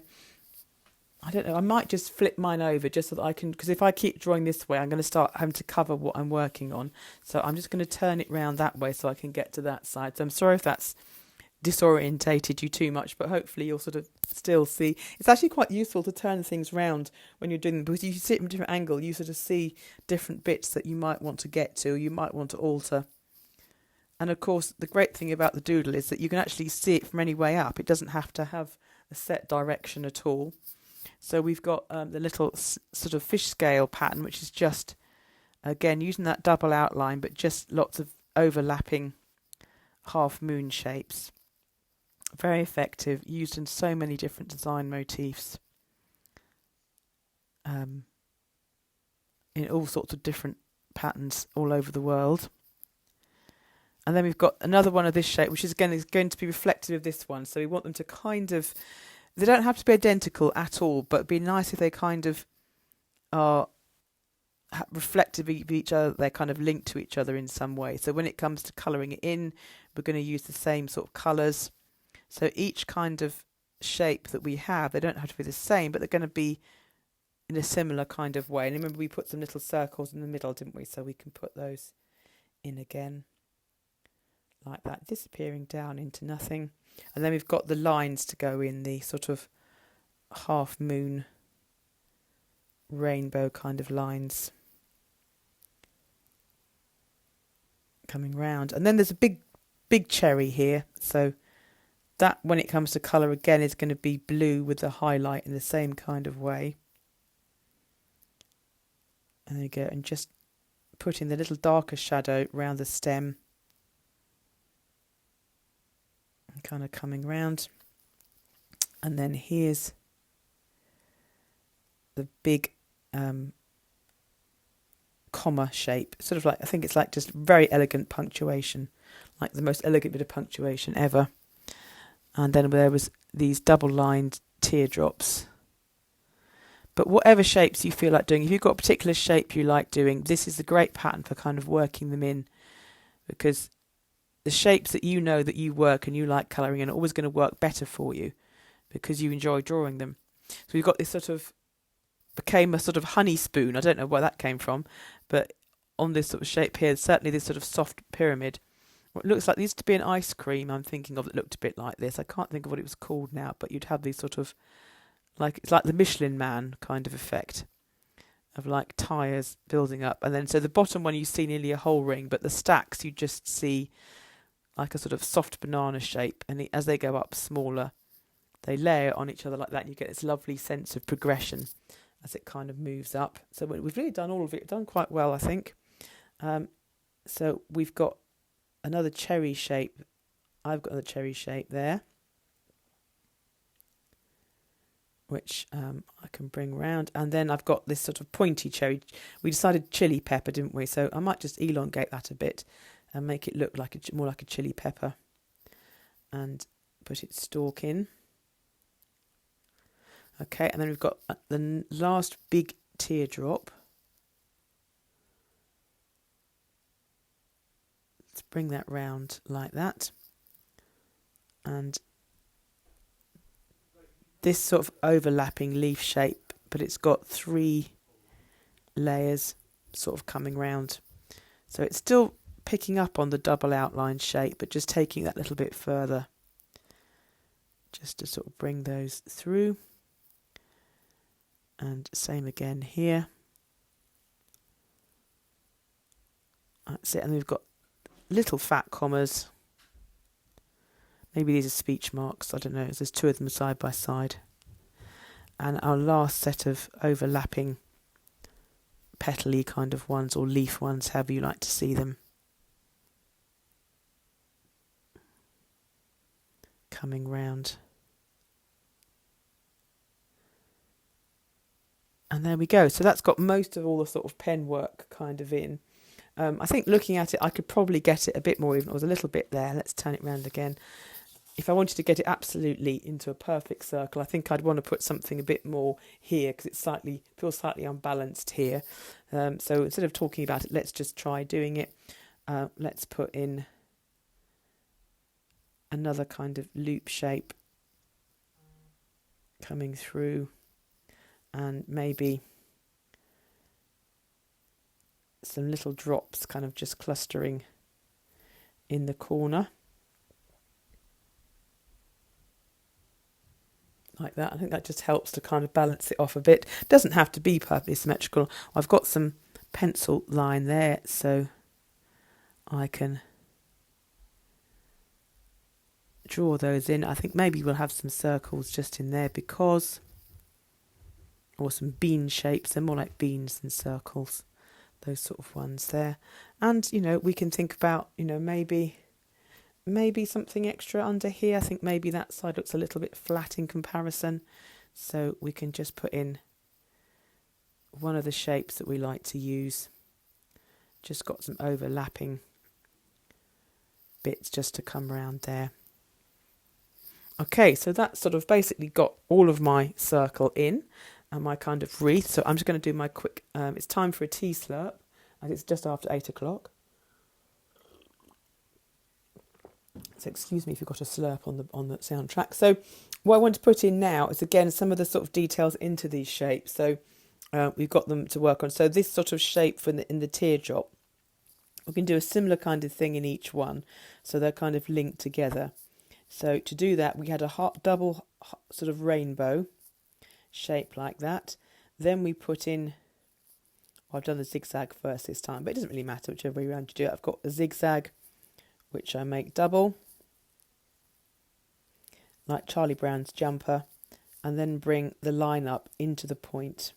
I don't know, I might just flip mine over just so that I can, because if I keep drawing this way, I'm going to start having to cover what I'm working on. So I'm just going to turn it round that way so I can get to that side. So I'm sorry if that's disorientated you too much, but hopefully you'll sort of still see. It's actually quite useful to turn things round when you're doing them, because you sit from a different angle, you sort of see different bits that you might want to get to, you might want to alter. And of course, the great thing about the doodle is that you can actually see it from any way up. It doesn't have to have a set direction at all. So we've got the little sort of fish scale pattern, which is just, again, using that double outline, but just lots of overlapping half moon shapes. Very effective, used in so many different design motifs. In all sorts of different patterns all over the world. And then we've got another one of this shape, which is again is going to be reflective of this one. So we want them to kind of, they don't have to be identical at all, but it'd be nice if they kind of are reflective of each other. They're kind of linked to each other in some way. So when it comes to colouring it in, we're going to use the same sort of colours. So each kind of shape that we have, they don't have to be the same, but they're going to be in a similar kind of way. And remember, we put some little circles in the middle, didn't we? So we can put those in again, like that, disappearing down into nothing. And then we've got the lines to go in, the sort of half moon rainbow kind of lines coming round. And then there's a big cherry here. So that, when it comes to colour, again, is going to be blue with the highlight in the same kind of way. And there you go. And just putting the little darker shadow around the stem. And kind of coming round. And then here's the big comma shape. Sort of like, I think it's like just very elegant punctuation. Like the most elegant bit of punctuation ever. And then there was these double-lined teardrops. But whatever shapes you feel like doing, if you've got a particular shape you like doing, this is the great pattern for kind of working them in. Because the shapes that you know that you work and you like colouring in are always going to work better for you because you enjoy drawing them. So we've got this sort of, became a sort of honey spoon. I don't know where that came from, but on this sort of shape here, certainly this sort of soft pyramid. It looks like there used to be an ice cream I'm thinking of that looked a bit like this. I can't think of what it was called now, but you'd have these sort of, like, it's like the Michelin Man kind of effect of like tyres building up. And then so the bottom one you see nearly a whole ring, but the stacks you just see like a sort of soft banana shape. And as they go up smaller, they layer on each other like that. And you get this lovely sense of progression as it kind of moves up. So we've really done all of it, done quite well, I think. So we've got another cherry shape. I've got another cherry shape there, which I can bring round. And then I've got this sort of pointy cherry. We decided chili pepper, didn't we? So I might just elongate that a bit and make it look like more like a chili pepper and put its stalk in. Okay, and then we've got the last big teardrop. Let's bring that round like that. And this sort of overlapping leaf shape, but it's got 3 layers sort of coming round. So it's still picking up on the double outline shape, but just taking that little bit further. Just to sort of bring those through. And same again here. That's it. And we've got little fat commas. Maybe these are speech marks, I don't know. There's 2 of them side by side. And our last set of overlapping petally kind of ones, or leaf ones, however you like to see them. Coming round. And there we go. So that's got most of all the sort of pen work kind of in. I think looking at it, I could probably get it a bit more even. It was a little bit there. Let's turn it round again. If I wanted to get it absolutely into a perfect circle, I think I'd want to put something a bit more here because it feels slightly unbalanced here. So instead of talking about it, let's just try doing it. Let's put in another kind of loop shape coming through, and maybe some little drops kind of just clustering in the corner. Like that. I think that just helps to kind of balance it off a bit. It doesn't have to be perfectly symmetrical. I've got some pencil line there, so I can draw those in. I think maybe we'll have some circles just in there because, or some bean shapes. They're more like beans than circles, those sort of ones there. And, you know, we can think about, you know, maybe something extra under here. I think maybe that side looks a little bit flat in comparison. So we can just put in one of the shapes that we like to use. Just got some overlapping bits just to come around there. Okay, so that's sort of basically got all of my circle in and my kind of wreath. So I'm just going to do my quick, it's time for a tea slurp, and it's just after 8 o'clock. So excuse me if you've got a slurp on the soundtrack. So what I want to put in now is, again, some of the sort of details into these shapes. So we've got them to work on. So this sort of shape in the teardrop, we can do a similar kind of thing in each one. So they're kind of linked together. So to do that, we had a double sort of rainbow shape like that. Then we put in, well, I've done the zigzag first this time, but it doesn't really matter whichever way around you do it. I've got a zigzag, which I make double, like Charlie Brown's jumper, and then bring the line up into the point.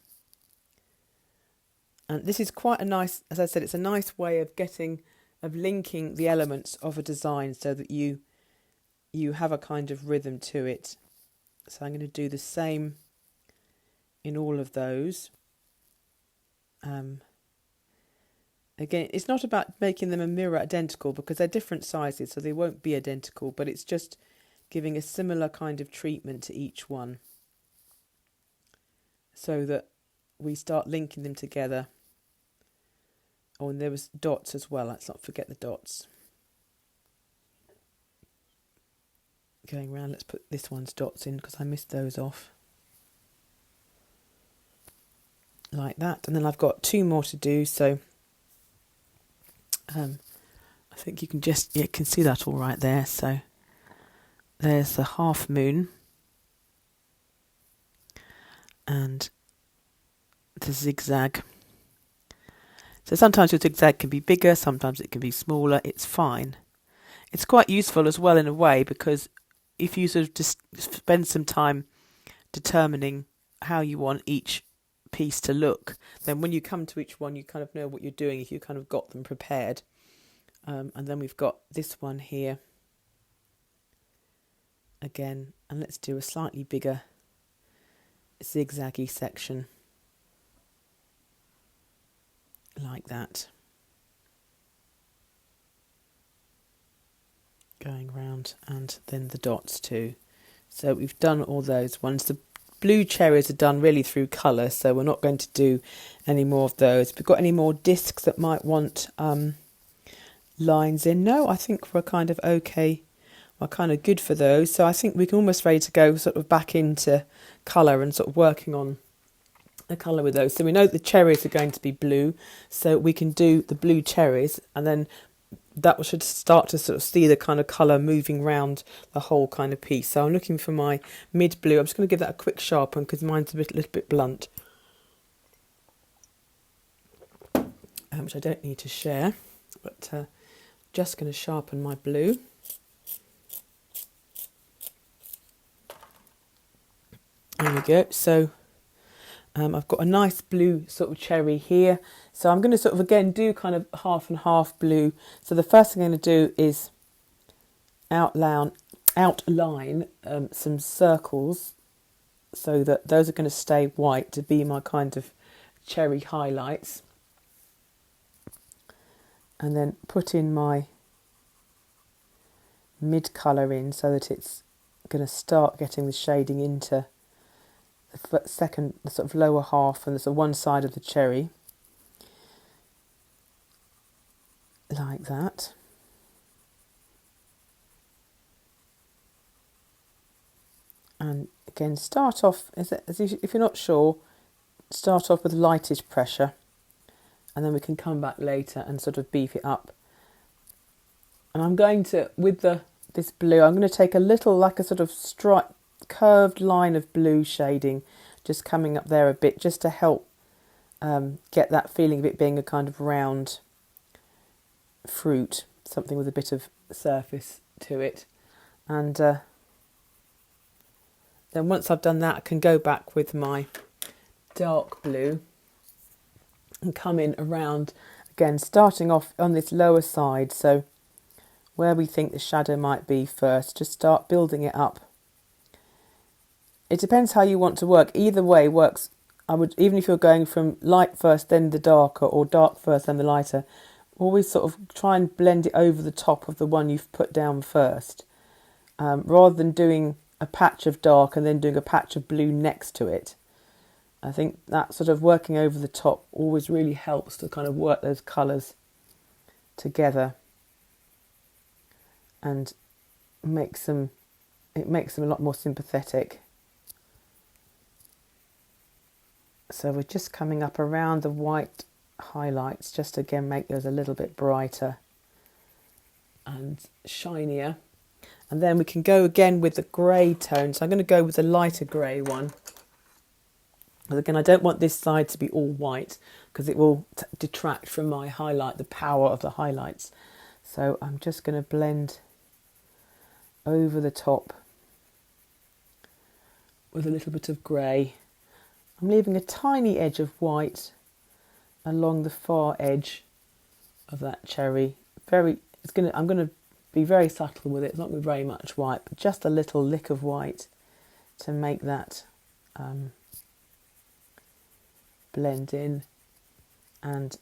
And this is quite a nice, as I said, it's a nice way of linking the elements of a design so that you have a kind of rhythm to it. So I'm going to do the same in all of those. Again, it's not about making them a mirror identical because they're different sizes, so they won't be identical, but it's just giving a similar kind of treatment to each one so that we start linking them together. Oh, and there was dots as well. Let's not forget the dots. Going around, let's put this one's dots in because I missed those off. Like that. And then I've got 2 more to do, so I think you can you can see that all right there. So there's the half moon and the zigzag. So sometimes your zigzag can be bigger, sometimes it can be smaller. It's fine. It's quite useful as well in a way because if you sort of just spend some time determining how you want each piece to look, then when you come to each one, you kind of know what you're doing if you kind of got them prepared. And then we've got this one here again, and let's do a slightly bigger zigzaggy section like that, going round, and then the dots too. So we've done all those ones. The blue cherries are done really through colour, so we're not going to do any more of those. If we've got any more discs that might want lines in, no, I think we're kind of okay. We're kind of good for those. So I think we're almost ready to go sort of back into colour and sort of working on the colour with those. So we know the cherries are going to be blue, so we can do the blue cherries, and then that should start to sort of see the kind of colour moving around the whole kind of piece. So I'm looking for my mid blue. I'm just going to give that a quick sharpen because mine's a little bit blunt, which I don't need to share, but just going to sharpen my blue. There we go. So I've got a nice blue sort of cherry here. So I'm going to sort of again do kind of half and half blue. So the first thing I'm going to do is outline some circles, so that those are going to stay white to be my kind of cherry highlights. And then put in my mid colour in so that it's going to start getting the shading into the sort of lower half and the sort of one side of the cherry, like that. And again, start off, if you're not sure, start off with lightish pressure, and then we can come back later and sort of beef it up. And I'm going to, with this blue, I'm going to take a little, like a sort of stripe, curved line of blue shading, just coming up there a bit, just to help get that feeling of it being a kind of round fruit, something with a bit of surface to it. And then once I've done that, I can go back with my dark blue and come in around, again, starting off on this lower side. So where we think the shadow might be first, just start building it up. It depends how you want to work. Either way works. Even if you're going from light first, then the darker, or dark first, then the lighter, always sort of try and blend it over the top of the one you've put down first, rather than doing a patch of dark and then doing a patch of blue next to it. I think that sort of working over the top always really helps to kind of work those colours together and makes them a lot more sympathetic. So we're just coming up around the white highlights, just to again make those a little bit brighter and shinier. And then we can go again with the grey tone. So I'm going to go with the lighter grey one. But again, I don't want this side to be all white, because it will detract from my highlight, the power of the highlights. So I'm just going to blend over the top with a little bit of grey. I'm leaving a tiny edge of white along the far edge of that cherry. I'm going to be very subtle with it. It's not going to be very much white, but just a little lick of white to make that blend in, and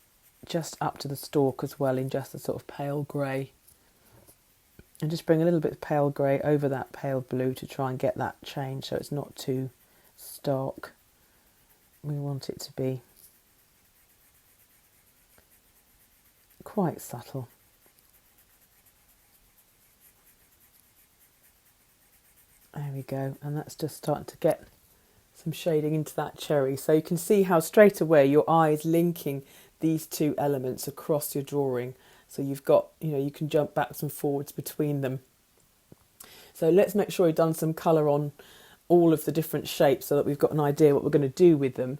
just up to the stalk as well in just a sort of pale grey. And just bring a little bit of pale grey over that pale blue to try and get that change so it's not too stark. We want it to be quite subtle. There we go, and that's just starting to get some shading into that cherry. So you can see how straight away your eye is linking these two elements across your drawing. So you've got, you can jump backwards and forwards between them. So let's make sure we've done some colour on all of the different shapes so that we've got an idea what we're going to do with them.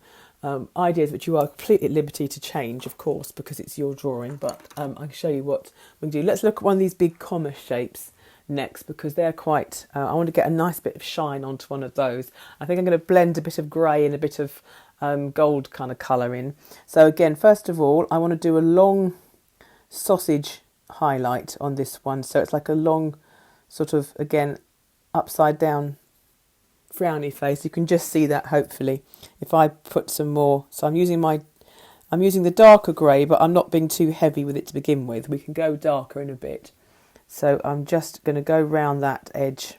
Ideas which you are completely at liberty to change, of course, because it's your drawing, but I can show you what we can do. Let's look at one of these big comma shapes next, because they're quite, I want to get a nice bit of shine onto one of those. I think I'm going to blend a bit of grey and a bit of gold kind of colour in. So again, first of all, I want to do a long sausage highlight on this one. So it's like a long sort of, again, upside down frowny face. You can just see that hopefully if I put some more. So I'm using the darker grey, but I'm not being too heavy with it to begin with. We can go darker in a bit. So I'm just going to go round that edge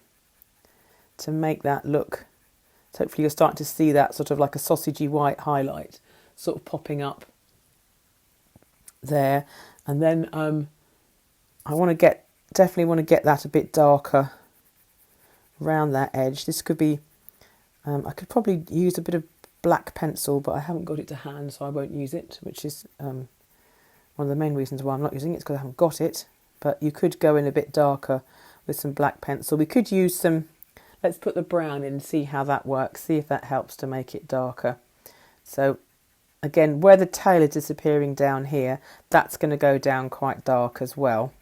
to make that look. So hopefully you're starting to see that sort of like a sausagey white highlight sort of popping up there. And then I definitely want to get that a bit darker around that edge. This could be, I could probably use a bit of black pencil, but I haven't got it to hand, so I won't use it, which is one of the main reasons why I'm not using it, is because I haven't got it. But you could go in a bit darker with some black pencil. We could use some, let's put the brown in and see how that works, see if that helps to make it darker. So again, where the tail is disappearing down here, that's going to go down quite dark as well.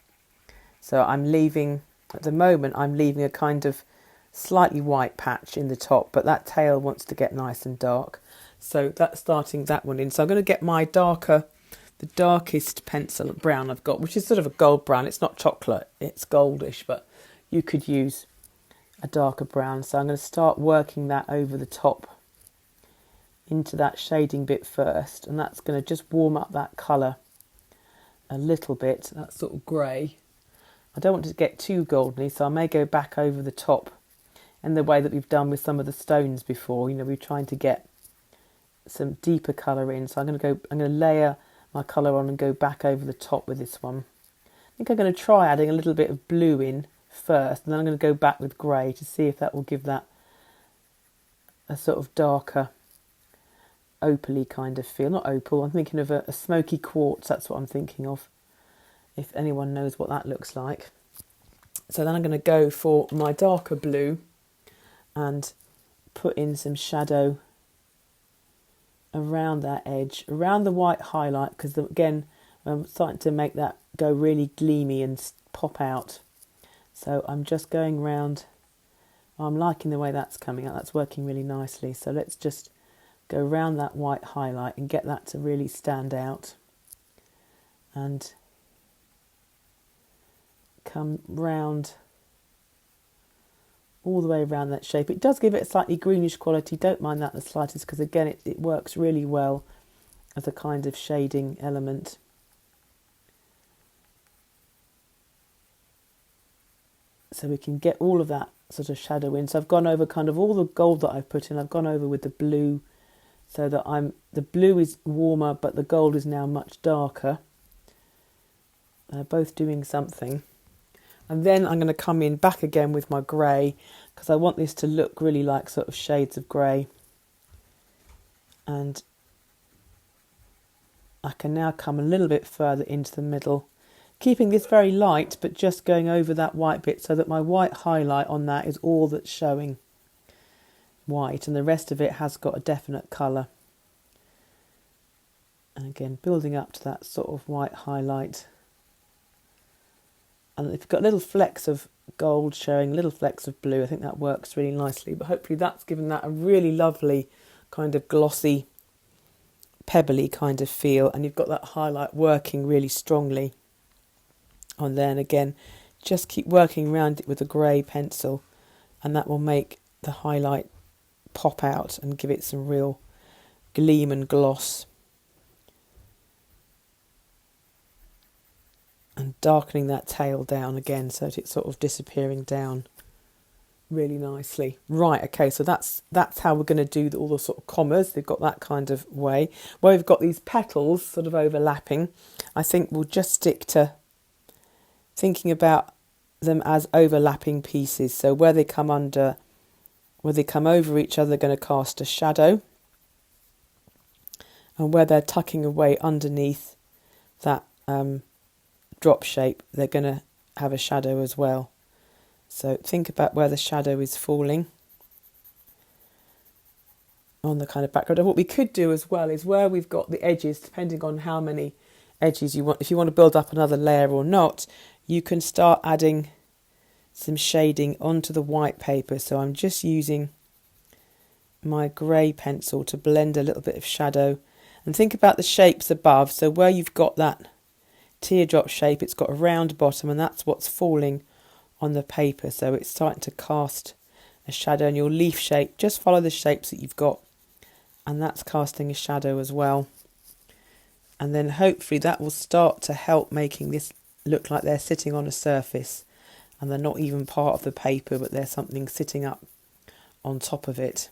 So I'm leaving, at the moment, I'm leaving a kind of slightly white patch in the top, but that tail wants to get nice and dark. So that's starting that one in. So I'm going to get my the darkest pencil brown I've got, which is sort of a gold brown. It's not chocolate, it's goldish, but you could use a darker brown. So I'm going to start working that over the top into that shading bit first, and that's going to just warm up that colour a little bit, that sort of grey. I don't want it to get too goldeny, so I may go back over the top in the way that we've done with some of the stones before. You know, we're trying to get some deeper colour in, so I'm going to layer my colour on and go back over the top with this one. I think I'm going to try adding a little bit of blue in first, and then I'm going to go back with grey to see if that will give that a sort of darker opally kind of feel. Not opal, I'm thinking of a smoky quartz, that's what I'm thinking of, if anyone knows what that looks like. So then I'm going to go for my darker blue and put in some shadow around that edge, around the white highlight, because again I'm starting to make that go really gleamy and pop out. So I'm just going round. I'm liking the way that's coming out, that's working really nicely. So let's just go round that white highlight and get that to really stand out, and come round all the way around that shape. It does give it a slightly greenish quality, don't mind that the slightest, because again it works really well as a kind of shading element. So we can get all of that sort of shadow in. So I've gone over kind of all the gold that I've put in, I've gone over with the blue, so that the blue is warmer but the gold is now much darker. They're both doing something. And then I'm going to come in back again with my grey, because I want this to look really like sort of shades of grey. And I can now come a little bit further into the middle, keeping this very light, but just going over that white bit so that my white highlight on that is all that's showing white, and the rest of it has got a definite colour. And again, building up to that sort of white highlight. And if you've got little flecks of gold showing, little flecks of blue, I think that works really nicely. But hopefully that's given that a really lovely kind of glossy, pebbly kind of feel. And you've got that highlight working really strongly on there. And again, just keep working around it with a grey pencil, and that will make the highlight pop out and give it some real gleam and gloss. And darkening that tail down again so that it's sort of disappearing down really nicely. Right, okay, so that's how we're going to do all the sort of commas. They've got that kind of way. Where we've got these petals sort of overlapping, I think we'll just stick to thinking about them as overlapping pieces. So where they come over each other, they're going to cast a shadow. And where they're tucking away underneath that drop shape, they're going to have a shadow as well. So think about where the shadow is falling on the kind of background. And what we could do as well is where we've got the edges, depending on how many edges you want, if you want to build up another layer or not, you can start adding some shading onto the white paper. So I'm just using my grey pencil to blend a little bit of shadow, and think about the shapes above. So where you've got that teardrop shape, it's got a round bottom, and that's what's falling on the paper. So it's starting to cast a shadow. And your leaf shape, just follow the shapes that you've got, and that's casting a shadow as well. And then hopefully that will start to help making this look like they're sitting on a surface and they're not even part of the paper, but there's something sitting up on top of it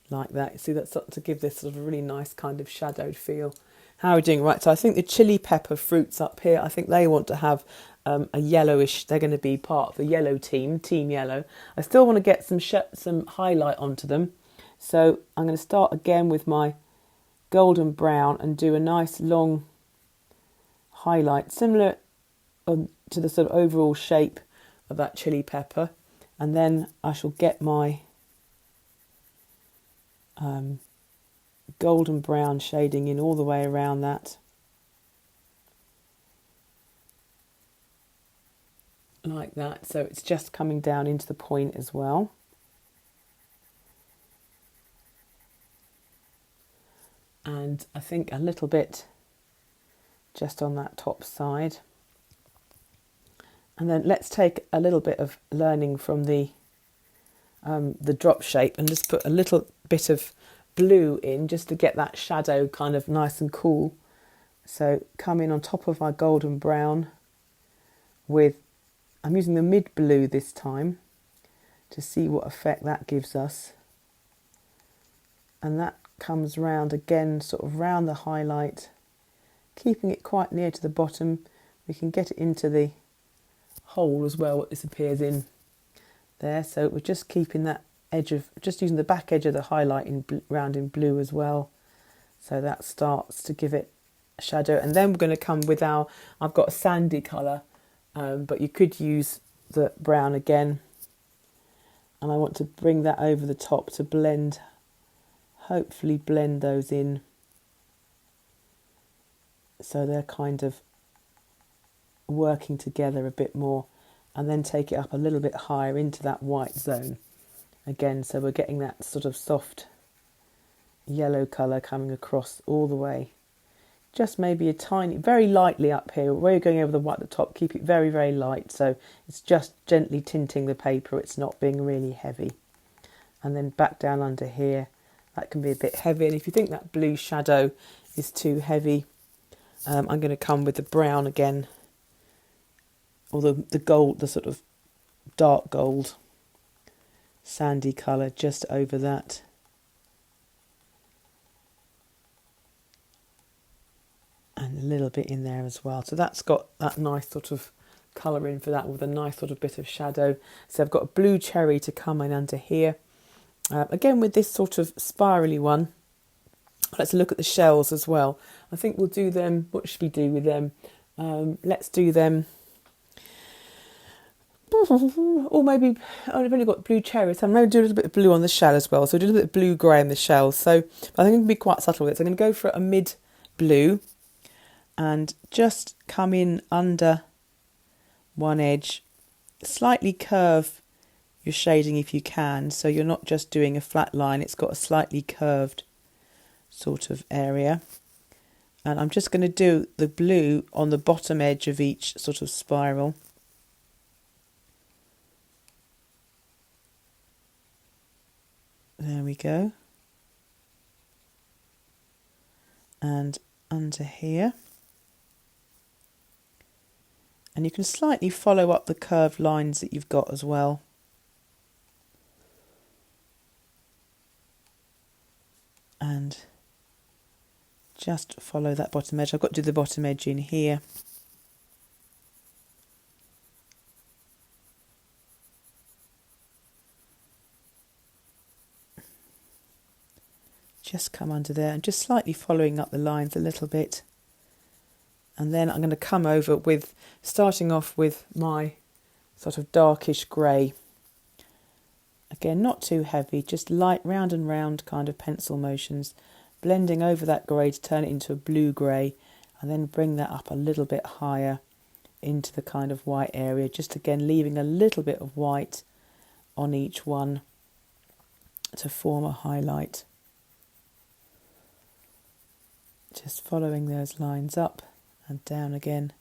like that. You see, that's starting to give this sort of a really nice kind of shadowed feel. How are we doing? Right, so I think the chili pepper fruits up here, I think they want to have a yellowish, they're going to be part of the yellow team yellow. I still want to get some highlight onto them. So I'm going to start again with my golden brown and do a nice long highlight, similar to the sort of overall shape of that chili pepper. And then I shall get my golden brown shading in all the way around that. like that. So it's just coming down into the point as well. And I think a little bit just on that top side. And then let's take a little bit of learning from the drop shape and just put a little bit of blue in just to get that shadow kind of nice and cool. So come in on top of our golden brown with, I'm using the mid blue this time to see what effect that gives us. And that comes round again, sort of round the highlight, keeping it quite near to the bottom. We can get it into the hole as well, what this appears in there. So we're just keeping that edge of, just using the back edge of the highlight round in blue as well. So that starts to give it a shadow. And then we're going to come with our, I've got a sandy colour, but you could use the brown again. And I want to bring that over the top to blend, hopefully blend those in. So they're kind of working together a bit more, and then take it up a little bit higher into that white zone again. So we're getting that sort of soft yellow colour coming across all the way. Just maybe a tiny, very lightly up here, where you're going over the white at the top, keep it very, very light. So it's just gently tinting the paper, it's not being really heavy. And then back down under here, that can be a bit heavy. And if you think that blue shadow is too heavy, I'm going to come with the brown again, or the gold, the sort of dark gold, sandy colour just over that. And a little bit in there as well. So that's got that nice sort of colour in for that, with a nice sort of bit of shadow. So I've got a blue cherry to come in under here. Again with this sort of spirally one. Let's look at the shells as well. I think we'll do them, what should we do with them? Let's do them, or maybe, I've only got blue cherries, so I'm going to do a little bit of blue on the shell as well. So do a little bit of blue-grey in the shell. So I think I'm going to be quite subtle with it. So I'm going to go for a mid-blue and just come in under one edge, slightly curve your shading if you can, so you're not just doing a flat line, it's got a slightly curved sort of area. And I'm just going to do the blue on the bottom edge of each sort of spiral. There we go. And under here. And you can slightly follow up the curved lines that you've got as well. And just follow that bottom edge. I've got to do the bottom edge in here. Just come under there and just slightly following up the lines a little bit. And then I'm going to come over with, starting off with my sort of darkish grey. Again, not too heavy, just light round and round kind of pencil motions, blending over that grey to turn it into a blue-grey, and then bring that up a little bit higher into the kind of white area, just again leaving a little bit of white on each one to form a highlight. Just following those lines up and down again.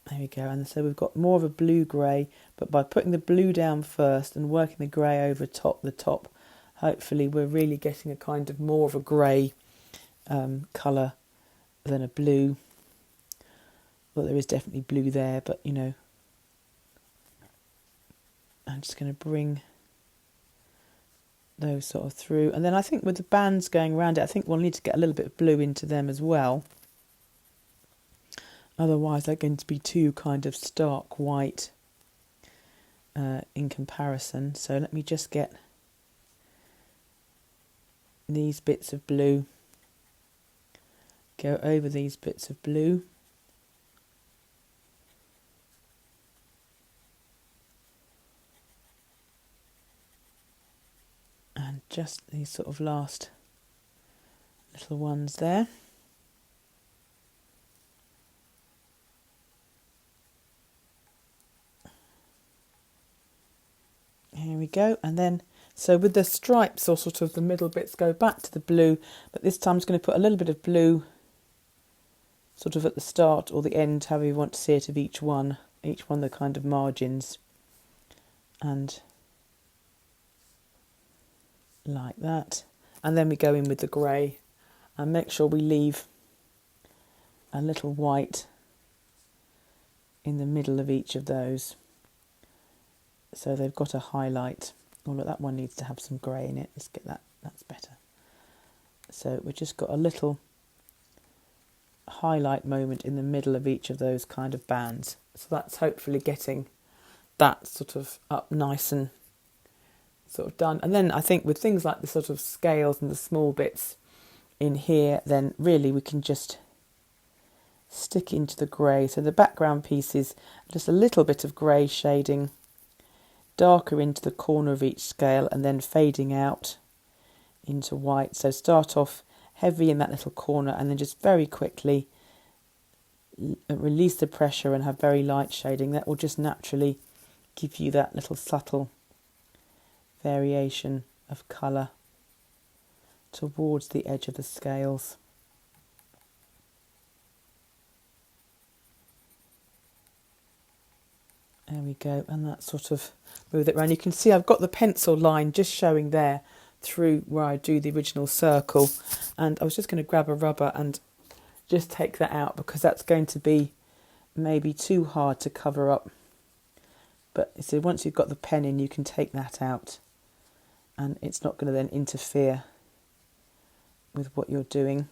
There we go, and so we've got more of a blue-grey, but by putting the blue down first and working the grey over the top, hopefully we're really getting a kind of more of a grey colour than a blue. Well, there is definitely blue there, but you know, I'm just going to bring those sort of through. And then I think with the bands going around it, I think we'll need to get a little bit of blue into them as well. Otherwise they're going to be too kind of stark white in comparison. So let me just get these bits of blue, go over these bits of blue. And just these sort of last little ones there. we go. And then, so with the stripes, or sort of the middle bits, go back to the blue, but this time I'm just going to put a little bit of blue sort of at the start or the end, however you want to see it, of each one the kind of margins, and like that. And then we go in with the grey and make sure we leave a little white in the middle of each of those, so they've got a highlight. Oh look, that one needs to have some grey in it. Let's get that, that's better. So we've just got a little highlight moment in the middle of each of those kind of bands. So that's hopefully getting that sort of up nice and sort of done. And then I think with things like the sort of scales and the small bits in here, then really we can just stick into the grey. So the background piece is just a little bit of grey shading, darker into the corner of each scale and then fading out into white. So start off heavy in that little corner and then just very quickly release the pressure and have very light shading. That will just naturally give you that little subtle variation of colour towards the edge of the scales. There we go, and that sort of move it around. You can see I've got the pencil line just showing there through where I do the original circle, and I was just going to grab a rubber and just take that out because that's going to be maybe too hard to cover up. But so once you've got the pen in, you can take that out and it's not going to then interfere with what you're doing.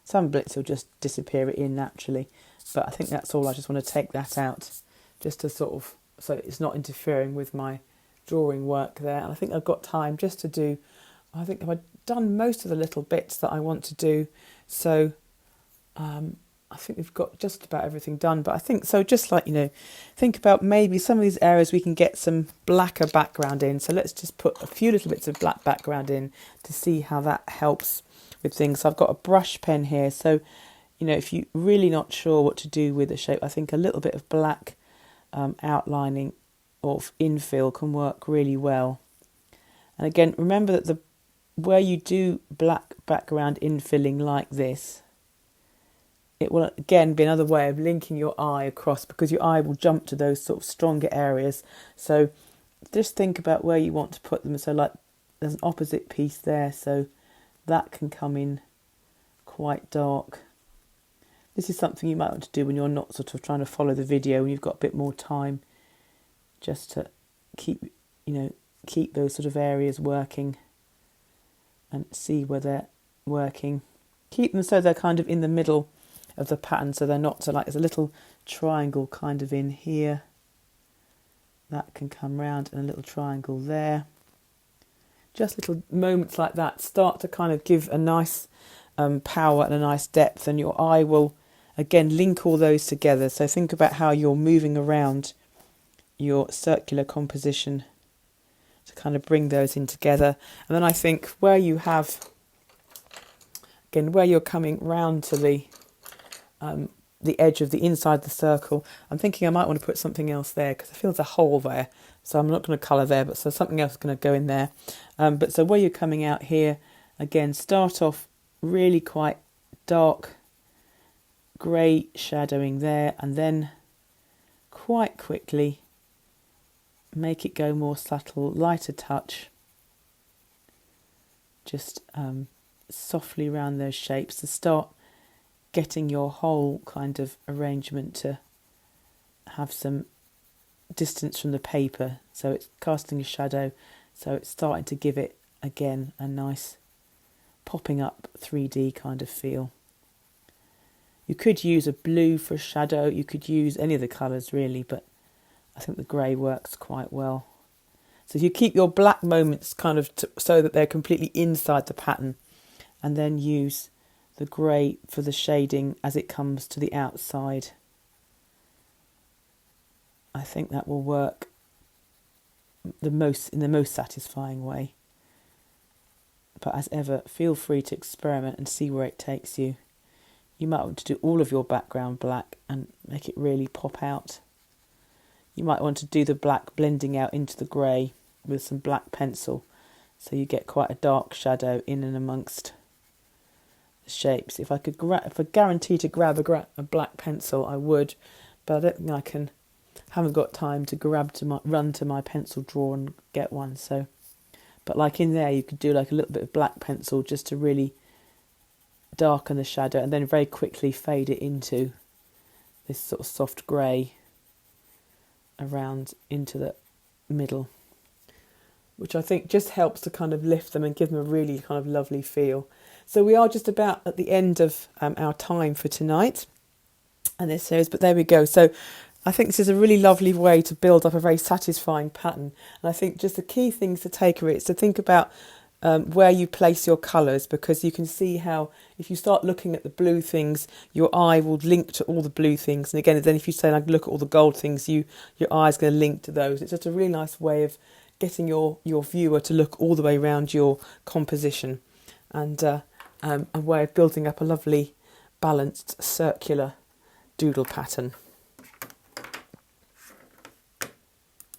Some bits will just disappear it in naturally, but I think that's all. I just want to take that out just to sort of, so it's not interfering with my drawing work there. And I think I've got time just to do, I think I've done most of the little bits that I want to do. So I think we've got just about everything done. But I think, so just like, think about maybe some of these areas we can get some blacker background in. So let's just put a few little bits of black background in to see how that helps with things. So I've got a brush pen here. So, if you're really not sure what to do with the shape, I think a little bit of black outlining of infill can work really well. And again, remember that where you do black background infilling like this, it will again be another way of linking your eye across, because your eye will jump to those sort of stronger areas. So just think about where you want to put them. So like there's an opposite piece there, so that can come in quite dark. This is something you might want to do when you're not sort of trying to follow the video, when you've got a bit more time, just to keep those sort of areas working and see where they're working. Keep them so they're kind of in the middle of the pattern, so they're not, so like there's a little triangle kind of in here. That can come round, and a little triangle there. Just little moments like that start to kind of give a nice power and a nice depth, and your eye will again link all those together. So think about how you're moving around your circular composition to kind of bring those in together. And then I think where you have, again, where you're coming round to the edge of the inside the circle, I'm thinking I might want to put something else there because I feel there's a hole there. So I'm not going to colour there, but so something else is going to go in there. But so where you're coming out here, again, start off really quite dark grey shadowing there, and then quite quickly make it go more subtle, lighter touch, just softly around those shapes to start getting your whole kind of arrangement to have some distance from the paper. So it's casting a shadow, so it's starting to give it again a nice popping up 3D kind of feel. You could use a blue for a shadow, you could use any of the colours really, but I think the grey works quite well. So you keep your black moments kind of so that they're completely inside the pattern, and then use the grey for the shading as it comes to the outside. I think that will work in the most satisfying way. But as ever, feel free to experiment and see where it takes you. You might want to do all of your background black and make it really pop out. You might want to do the black blending out into the grey. with some black pencil, so you get quite a dark shadow in and amongst the shapes. If I guarantee to grab a black pencil, I would, but I don't think I can. Haven't got time to run to my pencil drawer and get one. So, but like in there, you could do like a little bit of black pencil just to really darken the shadow, and then very quickly fade it into this sort of soft grey around into the middle, which I think just helps to kind of lift them and give them a really kind of lovely feel. So we are just about at the end of our time for tonight and this series, but there we go. So I think this is a really lovely way to build up a very satisfying pattern. And I think just the key things to take away is to think about where you place your colours, because you can see how if you start looking at the blue things, your eye will link to all the blue things. And again, then if you say like look at all the gold things, your eye's going to link to those. It's just a really nice way of getting your viewer to look all the way around your composition, and a way of building up a lovely balanced circular doodle pattern.